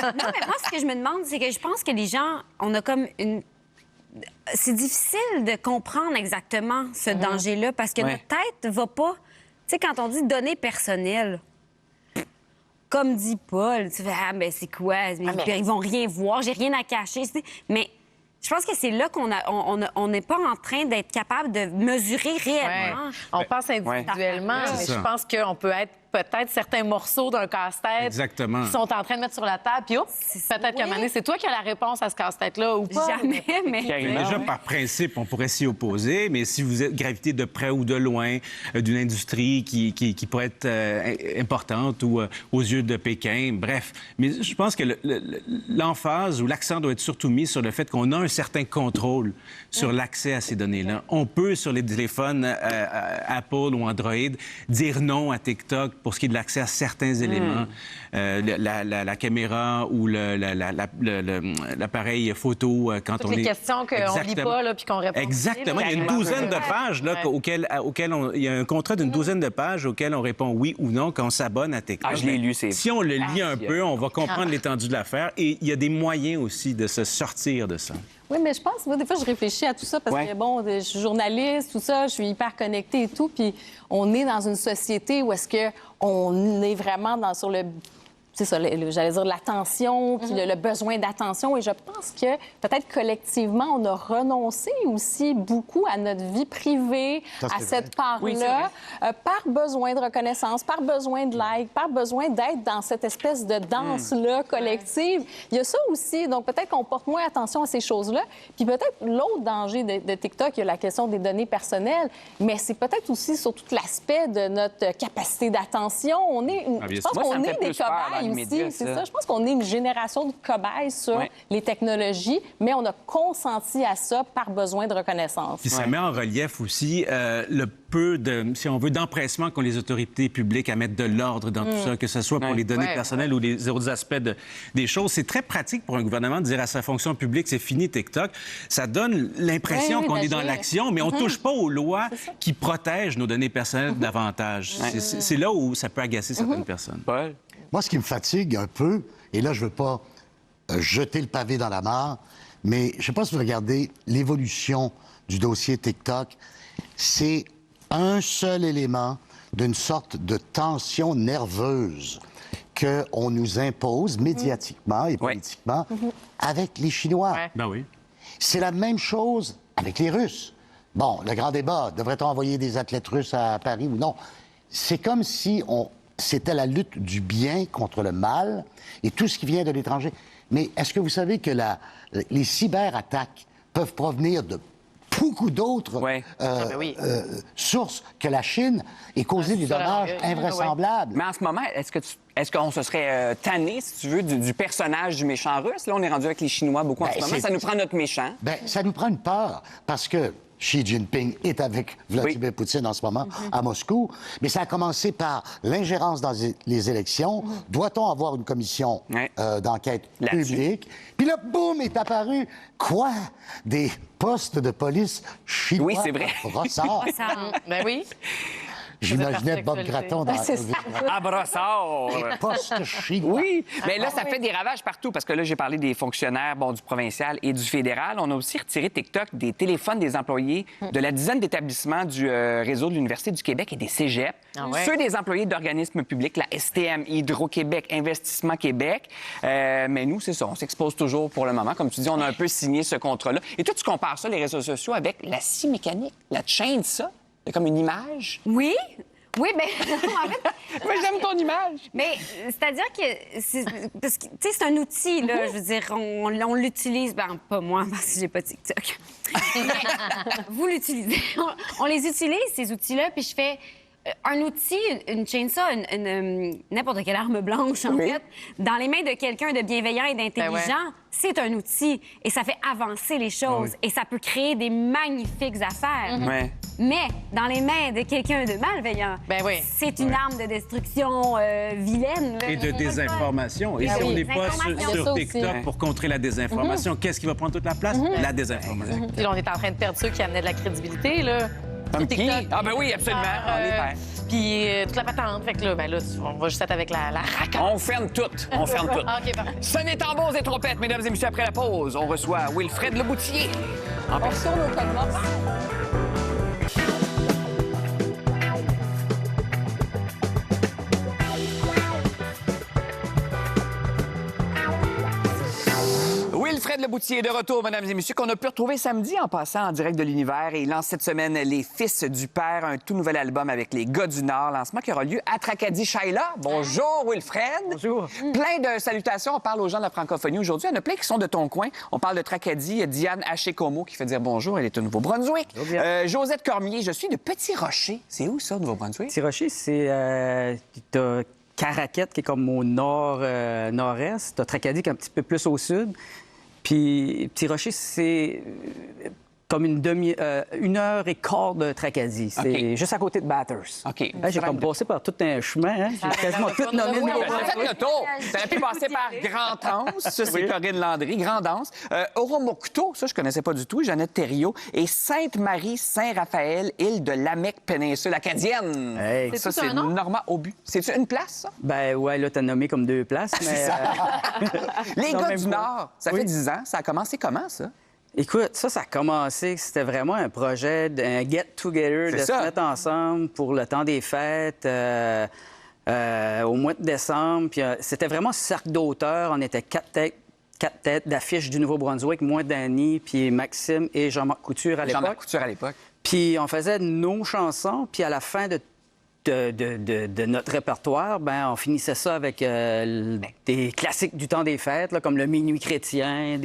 mais moi, ce que je me demande, c'est que je pense que les gens, on a comme une... C'est difficile de comprendre exactement ce danger-là parce que notre tête va pas... Tu sais, quand on dit données personnelles, comme dit Paul, tu fais « Ah, ben c'est quoi? Ils vont rien voir, j'ai rien à cacher. » Mais je pense que c'est là qu'on n'est pas en train d'être capable de mesurer réellement. On pense individuellement, mais je pense qu'on peut être peut-être certains morceaux d'un casse-tête qui sont en train de mettre sur la table. Puis, peut-être qu'à un moment donné, c'est toi qui as la réponse à ce casse-tête-là ou pas. Jamais, mais... Déjà, par principe, on pourrait s'y opposer, mais si vous êtes gravité de près ou de loin d'une industrie qui pourrait être importante ou aux yeux de Pékin, bref. Mais je pense que l'emphase ou l'accent doit être surtout mis sur le fait qu'on a un certain contrôle sur l'accès à ces données-là. On peut, sur les téléphones Apple ou Android, dire non à TikTok pour ce qui est de l'accès à certains éléments. La caméra ou l'appareil photo quand Toutes on est... les questions qu'on lit pas là, puis qu'on répond. Exactement. Il y a une douzaine de pages là, il y a un contrat d'une douzaine de pages auxquelles on répond oui ou non quand on s'abonne à TikTok. Ah, je l'ai lu, c'est... Si on le lit un peu, on va comprendre l'étendue de l'affaire. Et il y a des moyens aussi de se sortir de ça. Oui, mais je pense, moi, des fois, je réfléchis à tout ça parce que, bon, je suis journaliste, tout ça, je suis hyper connectée et tout, puis on est dans une société où est-ce qu'on est vraiment sur le... C'est ça, j'allais dire l'attention, puis le besoin d'attention. Et je pense que peut-être collectivement, on a renoncé aussi beaucoup à notre vie privée, à cette part-là, par besoin de reconnaissance, par besoin de like, par besoin d'être dans cette espèce de danse-là collective. Il y a ça aussi. Donc peut-être qu'on porte moins attention à ces choses-là. Puis peut-être l'autre danger de TikTok, il y a la question des données personnelles, mais c'est peut-être aussi sur tout l'aspect de notre capacité d'attention. On est, je pense qu'on est des cobayes. C'est ça. Je pense qu'on est une génération de cobayes sur les technologies, mais on a consenti à ça par besoin de reconnaissance. Puis ça met en relief aussi le peu de, si on veut, d'empressement qu'ont les autorités publiques à mettre de l'ordre dans tout ça, que ce soit pour les données personnelles ou les autres aspects des choses. C'est très pratique pour un gouvernement de dire à sa fonction publique, c'est fini TikTok. Ça donne l'impression qu'on est dans l'action, mais on ne touche pas aux lois qui protègent nos données personnelles davantage. C'est là où ça peut agacer certaines personnes. Paul? Moi, ce qui me fatigue un peu, et là, je ne veux pas jeter le pavé dans la mare, mais je ne sais pas si vous regardez l'évolution du dossier TikTok, c'est un seul élément d'une sorte de tension nerveuse qu'on nous impose médiatiquement et politiquement avec les Chinois. Ben oui. C'est la même chose avec les Russes. Bon, le grand débat, devrait-on envoyer des athlètes russes à Paris ou non? C'est comme si c'était la lutte du bien contre le mal et tout ce qui vient de l'étranger. Mais est-ce que vous savez que les cyberattaques peuvent provenir de beaucoup d'autres sources que la Chine et causer des dommages invraisemblables? Mais en ce moment, est-ce qu'on se serait tanné, si tu veux, du personnage du méchant russe? Là, on est rendu avec les Chinois beaucoup en ce moment. Ça nous prend notre méchant. Ça nous prend une peur parce que Xi Jinping est avec Vladimir Poutine en ce moment à Moscou. Mais ça a commencé par l'ingérence dans les élections. Doit-on avoir une commission d'enquête publique? Puis là, boum, est apparu quoi? Des postes de police chinois. Oui, c'est vrai. Brossard. Ben oui. J'imaginais Bob Gratton dans À Brossard! Les postes chinois. Oui, mais là, ça fait des ravages partout parce que là, j'ai parlé des fonctionnaires du provincial et du fédéral. On a aussi retiré TikTok des téléphones des employés de la dizaine d'établissements du réseau de l'Université du Québec et des cégeps. Ceux des employés d'organismes publics, la STM, Hydro-Québec, Investissement Québec. Mais nous, c'est ça, on s'expose toujours pour le moment. Comme tu dis, on a un peu signé ce contrat-là. Et toi, tu compares ça, les réseaux sociaux, avec la scie mécanique, la chaîne, ça? C'est comme une image? Oui. Oui, bien, en fait... Moi, j'aime ton image. Mais c'est-à-dire que... Parce que, tu sais, c'est un outil, là. Je veux dire, on l'utilise... Ben, pas moi, parce que j'ai pas TikTok. Mais vous l'utilisez. On les utilise, ces outils-là, puis je fais... Un outil, une chainsaw, n'importe quelle arme blanche, en fait, dans les mains de quelqu'un de bienveillant et d'intelligent, c'est un outil. Et ça fait avancer les choses. Et ça peut créer des magnifiques affaires. Mais dans les mains de quelqu'un de malveillant, c'est une arme de destruction vilaine. Là. Et de désinformation. Et si on n'est pas sur TikTok pour contrer la désinformation, qu'est-ce qui va prendre toute la place? La désinformation. Puis là, on est en train de perdre ceux qui amenaient de la crédibilité, là. Comme qui? Ah, ben oui, absolument. On est père. Puis toute la patente. Fait que là, on va juste être avec la raconte. On ferme tout. On ferme tout. OK, parfait. Sonnez tambours et trompettes, mesdames et messieurs, après la pause. On reçoit Wilfred Leboutier. On retourne au code morse. Wilfred Leboutier est de retour, mesdames et messieurs, qu'on a pu retrouver samedi en passant en direct de l'univers. Et il lance cette semaine Les Fils du Père, un tout nouvel album avec les gars du Nord, lancement qui aura lieu à Tracadie-Shaila. Bonjour, Wilfred. Bonjour. Plein de salutations. On parle aux gens de la francophonie aujourd'hui. Il y en a plein qui sont de ton coin. On parle de Tracadie. Il y a Diane Haché-Comeau qui fait dire bonjour. Elle est au Nouveau-Brunswick. Josette Cormier, je suis de Petit Rocher. C'est où, ça, Nouveau-Brunswick? Petit Rocher, c'est... t'as Caraquette, qui est comme au nord-est. T'as Tracadie, qui est un petit peu plus au sud. Puis Petit Rocher, c'est comme une heure et quart de Tracadie. C'est juste à côté de Bathurst. OK. J'ai comme passé par tout un chemin. Hein. J'ai quasiment tout nommé. Faites le tour. Tu aurais pu passer par Grand-Anse, ça, c'est Corinne Landry, Grand-Anse. Oromocto, ça, je connaissais pas du tout, Jeannette Thériault. Et Sainte-Marie-Saint-Raphaël, île de Lamec, péninsule acadienne. Hey. Ça, c'est Normand Aubu. C'est une place, ça? Ben ouais, là, t'as nommé comme 2 places. Mais, Les gars du Nord, ça fait 10 ans. Ça a commencé comment, ça? Écoute, ça a commencé, c'était vraiment un projet, un get-together, de se mettre ensemble pour le temps des fêtes au mois de décembre. Puis c'était vraiment cercle d'auteurs. On était 4 têtes d'affiche du Nouveau-Brunswick, moi, Danny, puis Maxime et Jean-Marc Couture à l'époque. Jean-Marc Couture à l'époque. Puis on faisait nos chansons, puis à la fin de notre répertoire, ben on finissait ça avec des classiques du temps des fêtes, là, comme le Minuit chrétien.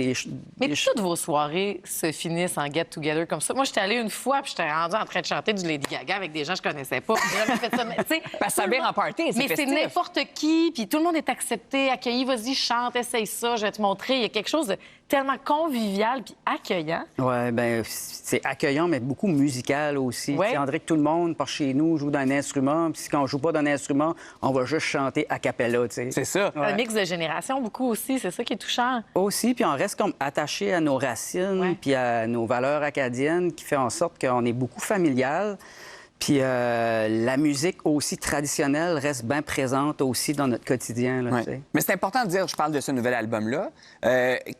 Mais toutes vos soirées se finissent en get-together comme ça. Moi, j'étais allée une fois, puis j'étais rendue en train de chanter du Lady Gaga avec des gens que je connaissais pas. J'ai jamais fait ça, mais tu sais... Parce que ça vient en party, c'est mais festif. c'est n'importe qui, puis tout le monde est accepté, accueilli. Vas-y, chante, essaye ça, je vais te montrer. Il y a quelque chose de tellement convivial puis accueillant. Oui, bien, c'est accueillant, mais beaucoup musical aussi. Ouais. On dirait que tout le monde, par chez nous, joue d'un instrument, puis quand on joue pas d'un instrument, on va juste chanter a cappella, tu sais. C'est ça. Ouais. Un mix de générations, beaucoup aussi, c'est ça qui est touchant. Aussi, puis on reste comme attaché à nos racines, puis à nos valeurs acadiennes, qui fait en sorte qu'on est beaucoup familial. Puis la musique aussi traditionnelle reste bien présente aussi dans notre quotidien. Là, tu sais. Mais c'est important de dire, je parle de ce nouvel album-là,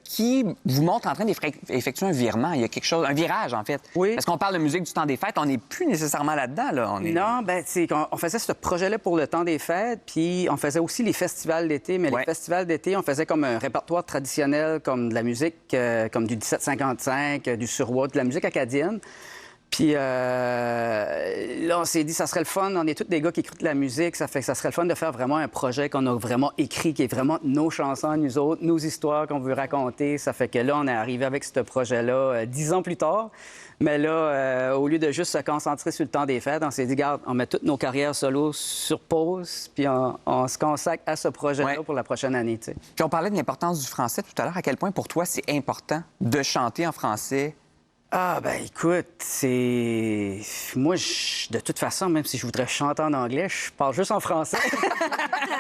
qui vous montre en train d'effectuer un virement. Il y a quelque chose, un virage, en fait. Oui. Parce qu'on parle de musique du temps des fêtes, on n'est plus nécessairement là-dedans. Là. Non, bien, on faisait ce projet-là pour le temps des fêtes, puis on faisait aussi les festivals d'été. Mais les festivals d'été, on faisait comme un répertoire traditionnel, comme de la musique, comme du 1755, du suroît, de la musique acadienne. Puis là, on s'est dit, ça serait le fun. On est tous des gars qui écoutent de la musique. Ça fait que ça serait le fun de faire vraiment un projet qu'on a vraiment écrit, qui est vraiment nos chansons, nous autres, nos histoires qu'on veut raconter. Ça fait que là, on est arrivé avec ce projet-là 10 ans plus tard. Mais là, au lieu de juste se concentrer sur le temps des fêtes, on s'est dit, regarde, on met toutes nos carrières solo sur pause, puis on se consacre à ce projet-là pour la prochaine année. Tu sais. Puis on parlait de l'importance du français tout à l'heure. À quel point, pour toi, c'est important de chanter en français? Ah, ben écoute, c'est... Moi, de toute façon, même si je voudrais chanter en anglais, je parle juste en français.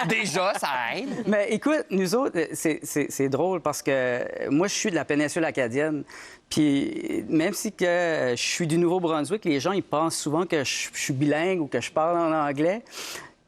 Déjà, ça aide. Mais écoute, nous autres, c'est drôle parce que moi, je suis de la péninsule acadienne. Puis même si que je suis du Nouveau-Brunswick, les gens, ils pensent souvent que je suis bilingue ou que je parle en anglais.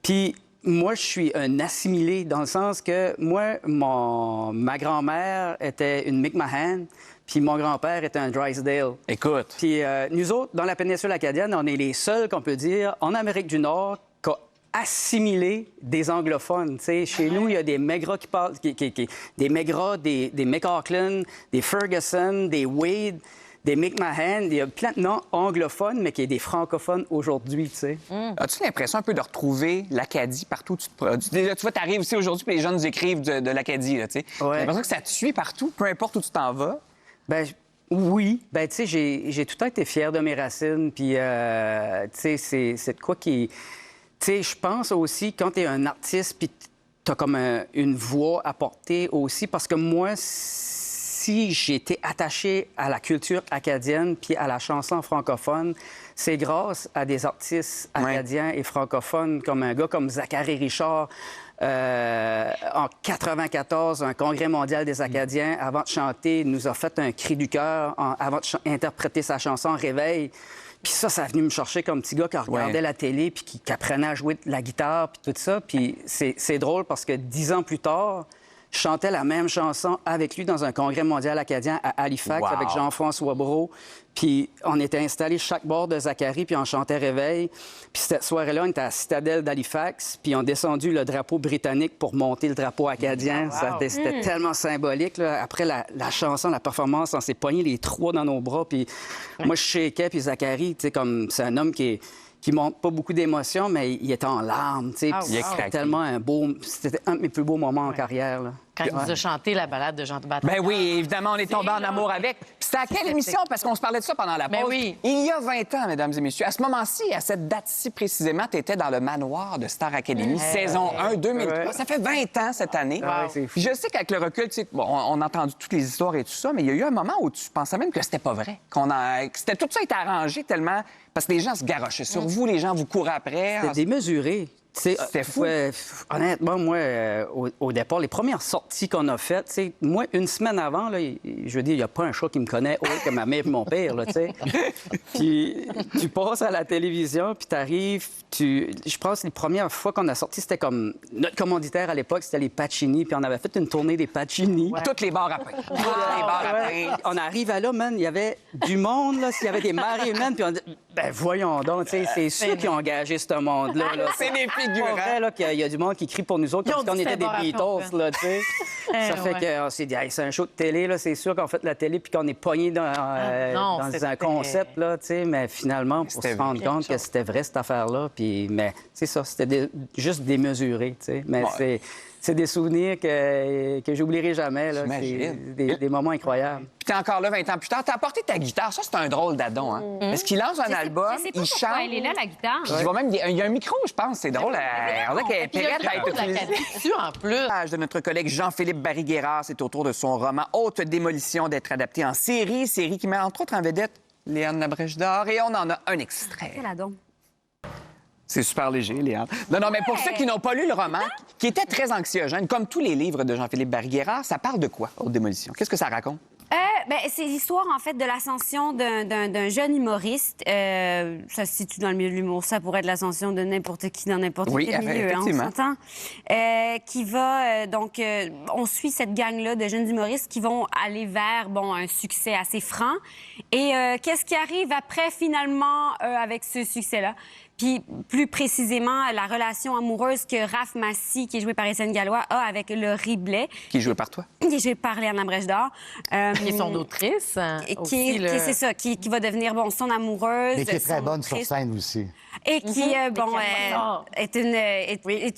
Puis moi, je suis un assimilé dans le sens que moi, ma grand-mère était une Mi'kmaq. Puis mon grand-père était un Drysdale. Écoute. Puis nous autres, dans la péninsule acadienne, on est les seuls qu'on peut dire, en Amérique du Nord, qui a assimilé des anglophones. T'sais, chez nous, il y a des Maigras qui parlent... des Maigras, des McAuckland, des Ferguson, des Wade, des Mi'kmaq. Il y a plein de noms anglophones, mais qui est des francophones aujourd'hui, tu sais. As-tu l'impression un peu de retrouver l'Acadie partout où tu te produis? Là, tu vois, t'arrives ici aujourd'hui, puis les gens nous écrivent de l'Acadie, là, tu sais. J'ai l'impression que ça te suit partout, peu importe où tu t'en vas. Ben oui. Ben tu sais, j'ai tout le temps été fier de mes racines. Puis, tu sais, c'est de quoi qui... Tu sais, je pense aussi, quand t'es un artiste, puis t'as comme une voix à porter aussi, parce que moi, si j'ai été attaché à la culture acadienne puis à la chanson francophone, c'est grâce à des artistes acadiens et francophones, comme un gars comme Zachary Richard, en 94, un congrès mondial des Acadiens, avant de chanter, nous a fait un cri du cœur avant d'interpréter sa chanson « Réveil ». Puis ça a venu me chercher comme petit gars qui regardait la télé puis qui apprenait à jouer de la guitare puis tout ça. Puis c'est drôle parce que 10 ans plus tard, je chantais la même chanson avec lui dans un congrès mondial acadien à Halifax avec Jean-François Brault. Puis on était installés chaque bord de Zachary, puis on chantait Réveil. Puis cette soirée-là, on était à la citadelle d'Halifax, puis on a descendu le drapeau britannique pour monter le drapeau acadien. C'était tellement symbolique. Là. Après la chanson, la performance, on s'est pognés les trois dans nos bras. Puis moi, je shakais, puis Zachary, tu sais, comme c'est un homme qui montre pas beaucoup d'émotions, mais il était en larmes, tu sais. C'était tellement un beau... C'était un de mes plus beaux moments en carrière, là. Quand il nous a chanté la balade de Jean de Bataille. Ben oui, évidemment, on est tombé en amour avec. Puis c'était à quelle émission? Parce qu'on se parlait de ça pendant la pause. Ben oui. Il y a 20 ans, mesdames et messieurs. À ce moment-ci, à cette date-ci précisément, tu étais dans le manoir de Star Academy, saison 1, 2003. Ça fait 20 ans cette année. Puis je sais qu'avec le recul, tu sais, bon, on a entendu toutes les histoires et tout ça, mais il y a eu un moment où tu pensais même que c'était pas vrai. Que c'était tout ça était arrangé tellement... Parce que les gens se garochaient sur vous, les gens vous couraient après. C'était démesuré. C'était fou. Honnêtement, moi, au départ, les premières sorties qu'on a faites, moi, une semaine avant, là, je veux dire, il n'y a pas un chat qui me connaît autre que ma mère et mon père, là, tu sais. Puis tu passes à la télévision, puis tu arrives, je pense que les premières fois qu'on a sorti, c'était comme... Notre commanditaire à l'époque, c'était les Pacini, puis on avait fait une tournée des Pacini. Toutes les bars à pain. Toutes les bars à pain. On arrive à là, man, il y avait du monde, là, s'il y avait des marées humaines, puis on dit, ben voyons donc, tu sais, c'est ceux qui ont engagé ce monde-là. Là. C'est des figurants. Vrai, là, qu'il y a du monde qui crie pour nous autres, comme si on était des Beatles, là, tu sais. Ça fait qu'on s'est dit, hey, c'est un show de télé, là, c'est sûr qu'on fait de la télé, puis qu'on est pogné dans un concept, là, tu sais, mais finalement, pour se rendre compte que c'était vrai, cette affaire-là, puis, mais c'est ça, c'était juste démesuré, tu sais, mais c'est des souvenirs que j'oublierai jamais, là. C'est des moments incroyables. Puis t'es encore là 20 ans plus tard. T'as apporté ta guitare. Ça, c'est un drôle d'adon, hein? Parce qu'il lance un album, il chante. Elle est là, la guitare. Puis il y a un micro, je pense. C'est drôle. On dirait qu'elle est prête à être utilisée. En plus. De notre collègue Jean-Philippe Barry-Guerrard, c'est au tour de son roman Haute démolition d'être adapté en série qui met entre autres en vedette Léane Labrèche d'Or. Et on en a un extrait. C'est super léger, Léane. Non, mais pour ceux qui n'ont pas lu le roman, qui était très anxiogène, comme tous les livres de Jean-Philippe Barry-Guerrard, ça parle de quoi, Haute démolition? Qu'est-ce que ça raconte? C'est l'histoire, en fait, de l'ascension d'un jeune humoriste. Ça se situe dans le milieu de l'humour. Ça pourrait être l'ascension de n'importe qui dans n'importe quel milieu, hein, on s'entend. Qui va... on suit cette gang-là de jeunes humoristes qui vont aller vers, un succès assez franc. Et qu'est-ce qui arrive après, finalement, avec ce succès-là? Puis, plus précisément, la relation amoureuse que Raph Massy, qui est joué par Étienne Gallois, a avec Laurie Blais. Qui est joué par toi? Qui est joué par Léane Labrèche d'Or. Qui est son autrice. C'est ça, qui va devenir, son amoureuse. Mais qui est très bonne sur scène aussi. Et qui, est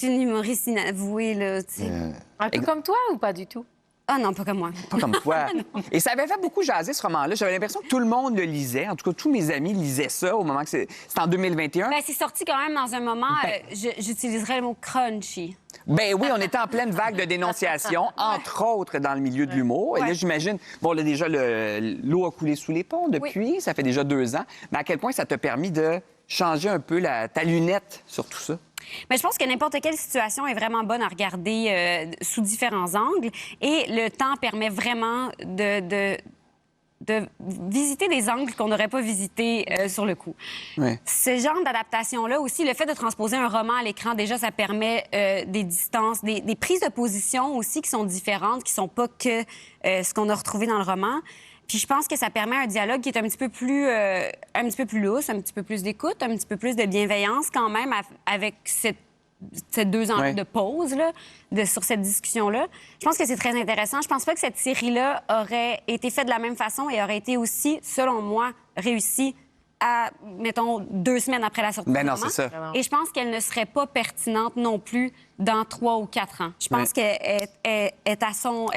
une humoriste inavouée, là, tu sais. Un peu comme toi ou pas du tout? Ah non, pas comme moi. Pas comme toi. Et ça avait fait beaucoup jaser, ce roman-là. J'avais l'impression que tout le monde le lisait. En tout cas, tous mes amis lisaient ça au moment que c'était en 2021. C'est sorti quand même dans un moment, j'utiliserais le mot crunchy. Ben oui, on était en pleine vague de dénonciation, entre autres dans le milieu de l'humour. Et là, j'imagine, là, déjà, l'eau a coulé sous les ponts depuis, ça fait déjà 2 ans. Mais à quel point ça t'a permis de changer un peu ta lunette sur tout ça? Mais je pense que n'importe quelle situation est vraiment bonne à regarder sous différents angles. Et le temps permet vraiment de visiter des angles qu'on n'aurait pas visités sur le coup. Ouais. Ce genre d'adaptation-là aussi, le fait de transposer un roman à l'écran, déjà, ça permet des distances, des prises de position aussi qui sont différentes, qui sont pas que ce qu'on a retrouvé dans le roman. Puis je pense que ça permet un dialogue qui est un petit peu plus lousse, un petit peu plus d'écoute, un petit peu plus de bienveillance quand même avec ces 2 ans de pause là, sur cette discussion-là. Je pense que c'est très intéressant. Je pense pas que cette série-là aurait été faite de la même façon et aurait été aussi, selon moi, réussie à, mettons, 2 semaines après la sortie du roman. C'est ça. Et je pense qu'elle ne serait pas pertinente non plus dans 3 ou 4 ans. Je pense qu'elle est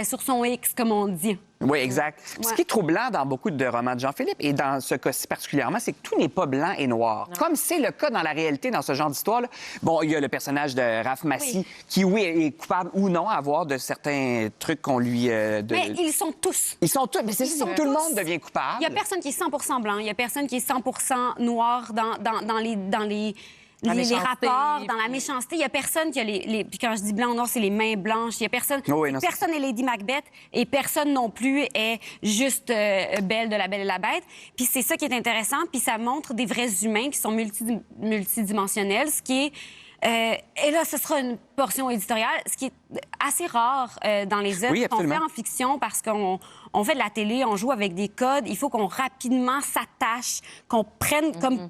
sur son X, comme on dit. Oui, exact. Ce qui est troublant dans beaucoup de romans de Jean-Philippe, et dans ce cas-ci particulièrement, c'est que tout n'est pas blanc et noir. Non. Comme c'est le cas dans la réalité, dans ce genre d'histoire-là. Il y a le personnage de Raph Massy, qui, est coupable ou non à voir de certains trucs qu'on lui... Mais ils sont tous. Ils sont tous. Mais c'est ça, tout le monde devient coupable. Il n'y a personne qui est 100 blanc. Il n'y a personne qui est 100 noir dans les rapports, dans la méchanceté. Il n'y a personne qui a Puis quand je dis blanc ou noir, c'est les mains blanches. Il y a personne... personne n'est Lady Macbeth et personne non plus est juste Belle de La Belle et la Bête. Puis c'est ça qui est intéressant. Puis ça montre des vrais humains qui sont multidimensionnels, ce qui est... et là, ce sera une portion éditoriale, ce qui est assez rare dans les œuvres qu'on fait en fiction parce qu'on fait de la télé, on joue avec des codes. Il faut qu'on rapidement s'attache, qu'on prenne comme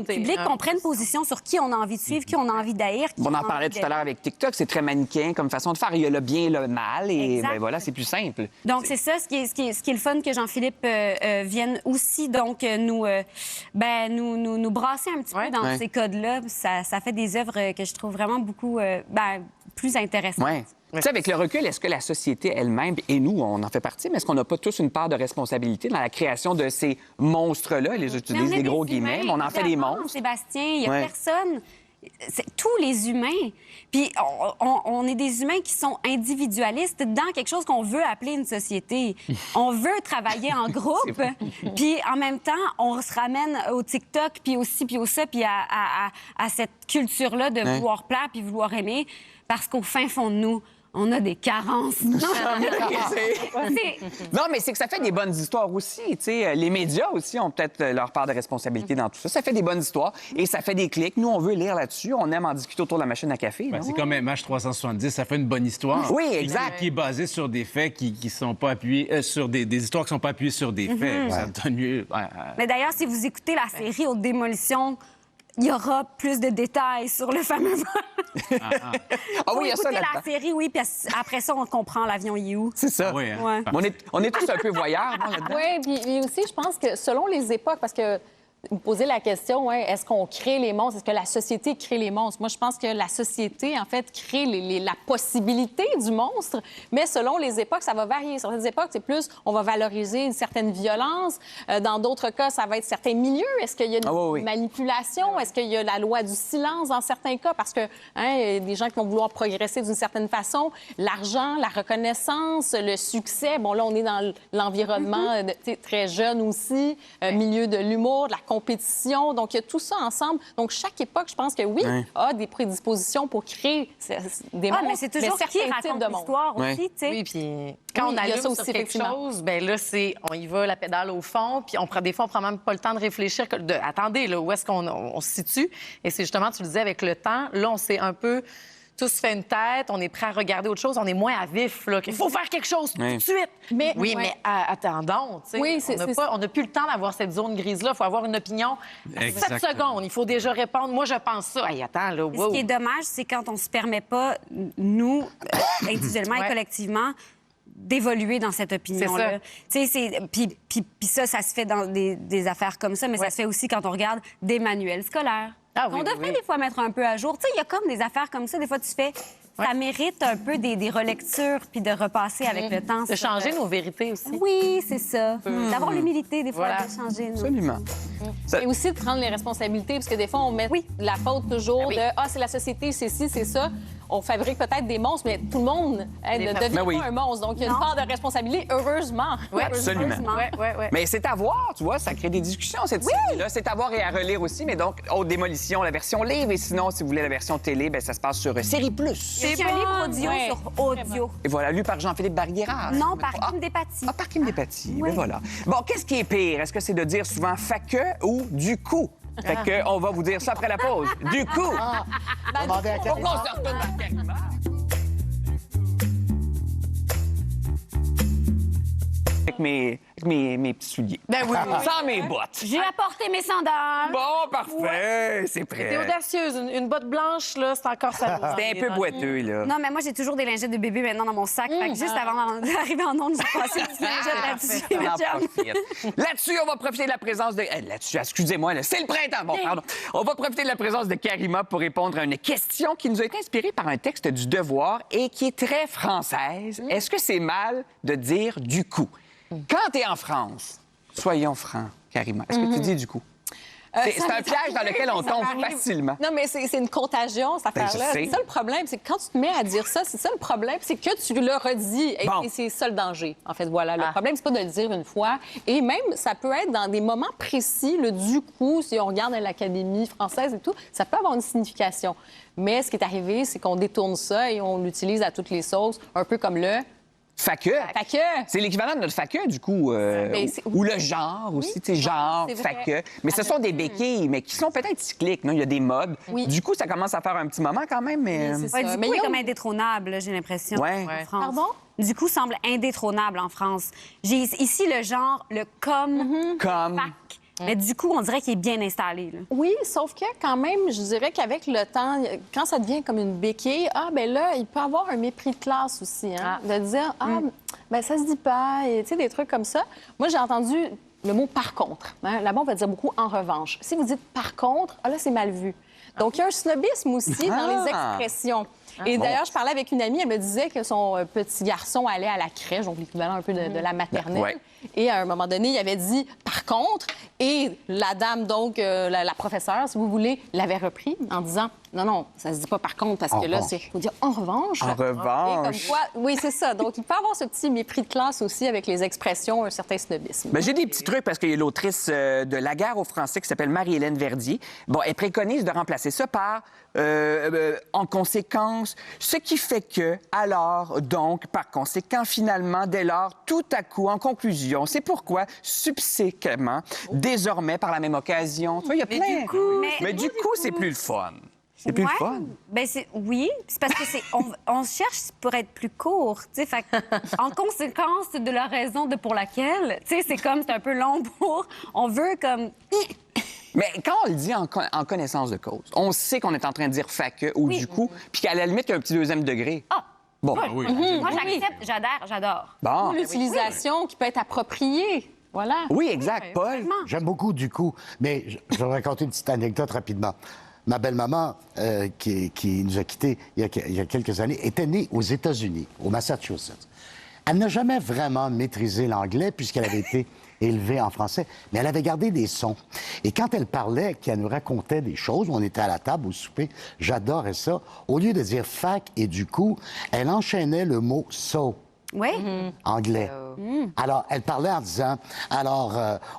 public, qu'on prenne position sur qui on a envie de suivre, qui on a envie d'haïr. On en parlait tout à l'heure avec TikTok. C'est très manichéen comme façon de faire. Il y a le bien et le mal. Et voilà, c'est plus simple. Donc, c'est ça, ce qui est le fun que Jean-Philippe vienne aussi donc nous brasser un petit peu dans ces codes-là. Ça fait des œuvres que je trouve vraiment beaucoup plus intéressantes. Ouais. Tu sais, avec le recul, est-ce que la société elle-même, et nous, on en fait partie, mais est-ce qu'on n'a pas tous une part de responsabilité dans la création de ces monstres-là? Ils utilisent des gros guillemets, mais on en fait des monstres. Sébastien, il n'y a personne... C'est tous les humains. Puis on est des humains qui sont individualistes dans quelque chose qu'on veut appeler une société. On veut travailler en groupe, puis en même temps, on se ramène au TikTok, puis au ci, puis au ça, puis à cette culture-là de vouloir plaire puis vouloir aimer, parce qu'au fin fond de nous, on a des carences. Non, mais c'est que ça fait des bonnes histoires aussi. Tu sais, les médias aussi ont peut-être leur part de responsabilité dans tout ça. Ça fait des bonnes histoires et ça fait des clics. Nous, on veut lire là-dessus. On aime en discuter autour de la machine à café. C'est comme MH370. Ça fait une bonne histoire. Oui, exact. Qui est basée sur des faits qui sont pas appuyés... sur des histoires qui sont pas appuyées sur des faits. Ça donne mieux... Mais d'ailleurs, si vous écoutez la série Haute Démolition... il y aura plus de détails sur le fameux vol. Ah oui, il y a ça là-dedans. là-dedans. La série, oui, puis après ça, on comprend l'avion You. C'est ça. Oui, hein? Ouais. On est tous un peu voyeurs, non, là-dedans? Oui, puis aussi, je pense que selon les époques, parce que vous posez la question, est-ce qu'on crée les monstres? Est-ce que la société crée les monstres? Moi, je pense que la société, en fait, crée la possibilité du monstre, mais selon les époques, ça va varier. Sur certaines époques, c'est plus, on va valoriser une certaine violence. Dans d'autres cas, ça va être certains milieux. Est-ce qu'il y a une manipulation? Est-ce qu'il y a la loi du silence dans certains cas? Parce que il y a des gens qui vont vouloir progresser d'une certaine façon. L'argent, la reconnaissance, le succès. Bon, là, on est dans l'environnement très jeune aussi, milieu de l'humour, de la compétition. Donc, il y a tout ça ensemble. Donc, chaque époque, je pense que a des prédispositions pour créer des monstres. Mais c'est toujours qui raconte l'histoire aussi, tu sais. Oui, puis quand on allume sur quelque chose, bien là, on y va la pédale au fond, puis des fois, on prend même pas le temps de réfléchir. Attendez, là, où est-ce qu'on se situe? Et c'est justement, tu le disais, avec le temps, là, on s'est un peu... tous fait une tête, on est prêt à regarder autre chose, on est moins à vif, là, qu'il faut faire quelque chose tout de suite. Mais attendons, tu sais, on n'a plus le temps d'avoir cette zone grise-là, il faut avoir une opinion. 7 secondes, il faut déjà répondre. Moi, je pense ça. Hey, attends, là, wow. Ce qui est dommage, c'est quand on se permet pas, nous, individuellement et collectivement, d'évoluer dans cette opinion-là. Puis ça se fait dans des affaires comme ça, mais ça se fait aussi quand on regarde des manuels scolaires. On devrait des fois mettre un peu à jour. Tu sais, il y a comme des affaires comme ça. Des fois, tu fais... Ça mérite un peu des relectures puis de repasser avec le temps. De changer nos vérités aussi. Oui, c'est ça. D'avoir l'humilité, des fois, de changer. Absolument. Et aussi de prendre les responsabilités, parce que des fois, on met la faute toujours de « Ah, c'est la société, c'est ci, c'est ça ». On fabrique peut-être des monstres, mais tout le monde ne devient pas un monstre. Donc, il y a une part de responsabilité, heureusement. Oui, absolument. Mais c'est à voir, tu vois, ça crée des discussions, cette série-là. C'est à voir et à relire aussi, mais donc, Haute Démolition, la version livre, et sinon, si vous voulez la version télé, ça se passe sur Série Plus. C'est un livre audio sur audio. Et voilà, lu par Jean-Philippe Barguera. Non, par Kim Despatie. Ah, par Kim Despatie, mais voilà. Bon, qu'est-ce qui est pire? Est-ce que c'est de dire souvent « fait que » ou « du coup ». Fait que on va vous dire ça après la pause. Du coup, Demandez à pourquoi on se retourne dans Karima? Avec mes petits souliers. Ben oui. Sans mes bottes. J'ai apporté mes sandales. Bon, parfait, c'est prêt. T'es audacieuse. Une botte blanche, là, c'est encore ça. C'était un peu boiteux, là. Non, mais moi, j'ai toujours des lingettes de bébé maintenant dans mon sac. Fait que juste avant d'arriver en onde, j'ai passé une petite lingette là-dessus. Là-dessus, on va profiter de la présence de... Là-dessus, excusez-moi, là, c'est le printemps. Bon, pardon. On va profiter de la présence de Karima pour répondre à une question qui nous a été inspirée par un texte du Devoir et qui est très française. Est-ce que c'est mal de dire du coup? Quand tu es en France, soyons francs, Karima, est-ce que tu dis du coup? C'est un piège dans lequel on tombe facilement. Non, mais c'est une contagion, cette affaire-là. C'est ça le problème, c'est que quand tu te mets à dire ça, c'est ça le problème, c'est que tu le redis. Et c'est ça le danger, en fait. Voilà, le problème, c'est pas de le dire une fois. Et même, ça peut être dans des moments précis, le du coup, si on regarde à l'Académie française et tout, ça peut avoir une signification. Mais ce qui est arrivé, c'est qu'on détourne ça et on l'utilise à toutes les sauces, un peu comme le... Faque. C'est l'équivalent de notre faque, du coup. Ou le genre aussi, tu sais, genre, faque. Mais ce sont des béquilles, mais qui sont peut-être cycliques. Non? Il y a des modes. Du coup, ça commence à faire un petit moment quand même, mais... Du coup, est comme indétrônable, j'ai l'impression, en France. Pardon? Du coup, semble indétrônable en France. J'ai ici le genre, le comme, fac. Mais du coup, on dirait qu'il est bien installé. Là. Oui, sauf que quand même, je dirais qu'avec le temps, quand ça devient comme une béquille, ben là, il peut y avoir un mépris de classe aussi, hein, de dire, ben ça se dit pas, et tu sais, des trucs comme ça. Moi, j'ai entendu le mot « par contre hein. ». Là-bas, on va dire beaucoup « en revanche ». Si vous dites « par contre », là, c'est mal vu. Donc, il y a un snobisme aussi dans les expressions. Et d'ailleurs, je parlais avec une amie, elle me disait que son petit garçon allait à la crèche, donc l'équivalent un peu de la maternelle. Ouais. Et à un moment donné, il avait dit, par contre, et la dame, donc, la professeure, si vous voulez, l'avait repris en disant, non, ça se dit pas par contre, parce que là, il faut dire en revanche. En revanche. Et comme quoi, oui, c'est ça. Donc, il peut y avoir ce petit mépris de classe aussi avec les expressions, un certain snobisme. Ben, j'ai des petits trucs parce qu'il y a l'autrice de La guerre aux Français qui s'appelle Marie-Hélène Verdier. Bon, elle préconise de remplacer ça par en conséquence, ce qui fait que, alors, donc, par conséquent, finalement, dès lors, tout à coup, en conclusion, c'est pourquoi, subséquemment, désormais, par la même occasion, tu vois, il y a plein... Mais du coup, c'est plus le fun. C'est plus le fun. Ben oui, c'est parce que on cherche pour être plus court, tu sais, fait en conséquence de la raison pour laquelle, tu sais, c'est un peu long pour, on veut comme... Mais quand on le dit en connaissance de cause, on sait qu'on est en train de dire faque ou du coup, puis qu'à la limite, il y a un petit deuxième degré. Ah! Bon. Moi, j'accepte, j'adore. Bon. L'utilisation qui peut être appropriée. Voilà. Oui, exact, Paul. J'aime beaucoup du coup, mais je vais raconter une petite anecdote rapidement. Ma belle-maman, qui nous a quittés il y a quelques années, était née aux États-Unis, au Massachusetts. Elle n'a jamais vraiment maîtrisé l'anglais puisqu'elle avait été élevée en français, mais elle avait gardé des sons. Et quand elle parlait, qu'elle nous racontait des choses, on était à la table au souper, j'adorais ça. Au lieu de dire fac et du coup, elle enchaînait le mot so. Oui. Anglais. Alors, elle parlait en disant,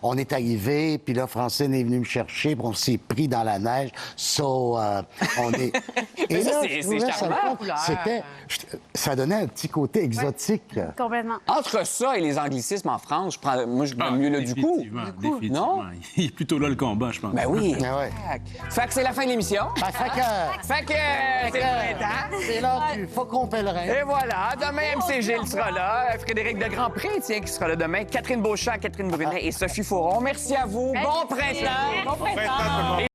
on est arrivé, puis là, Francine est venue me chercher, puis on s'est pris dans la neige, on est... Et là, c'est charmant. Ça donnait un petit côté exotique. Complètement. Entre ça et les anglicismes en France, je prends mieux le du coup. Définitivement. Non? Il est plutôt là le combat, je pense. Ben oui. Ah ouais. Fait que c'est la fin de l'émission. Fait que c'est le printemps. C'est l'heure du Faucon Pèlerin. Et voilà, demain, MC Gilles sera là, Frédéric de Grandpré, tiens, qui sera là demain, Catherine Beauchamp, Catherine Brunet et Sophie Fauron. Merci à vous. Bon printemps. Bon printemps.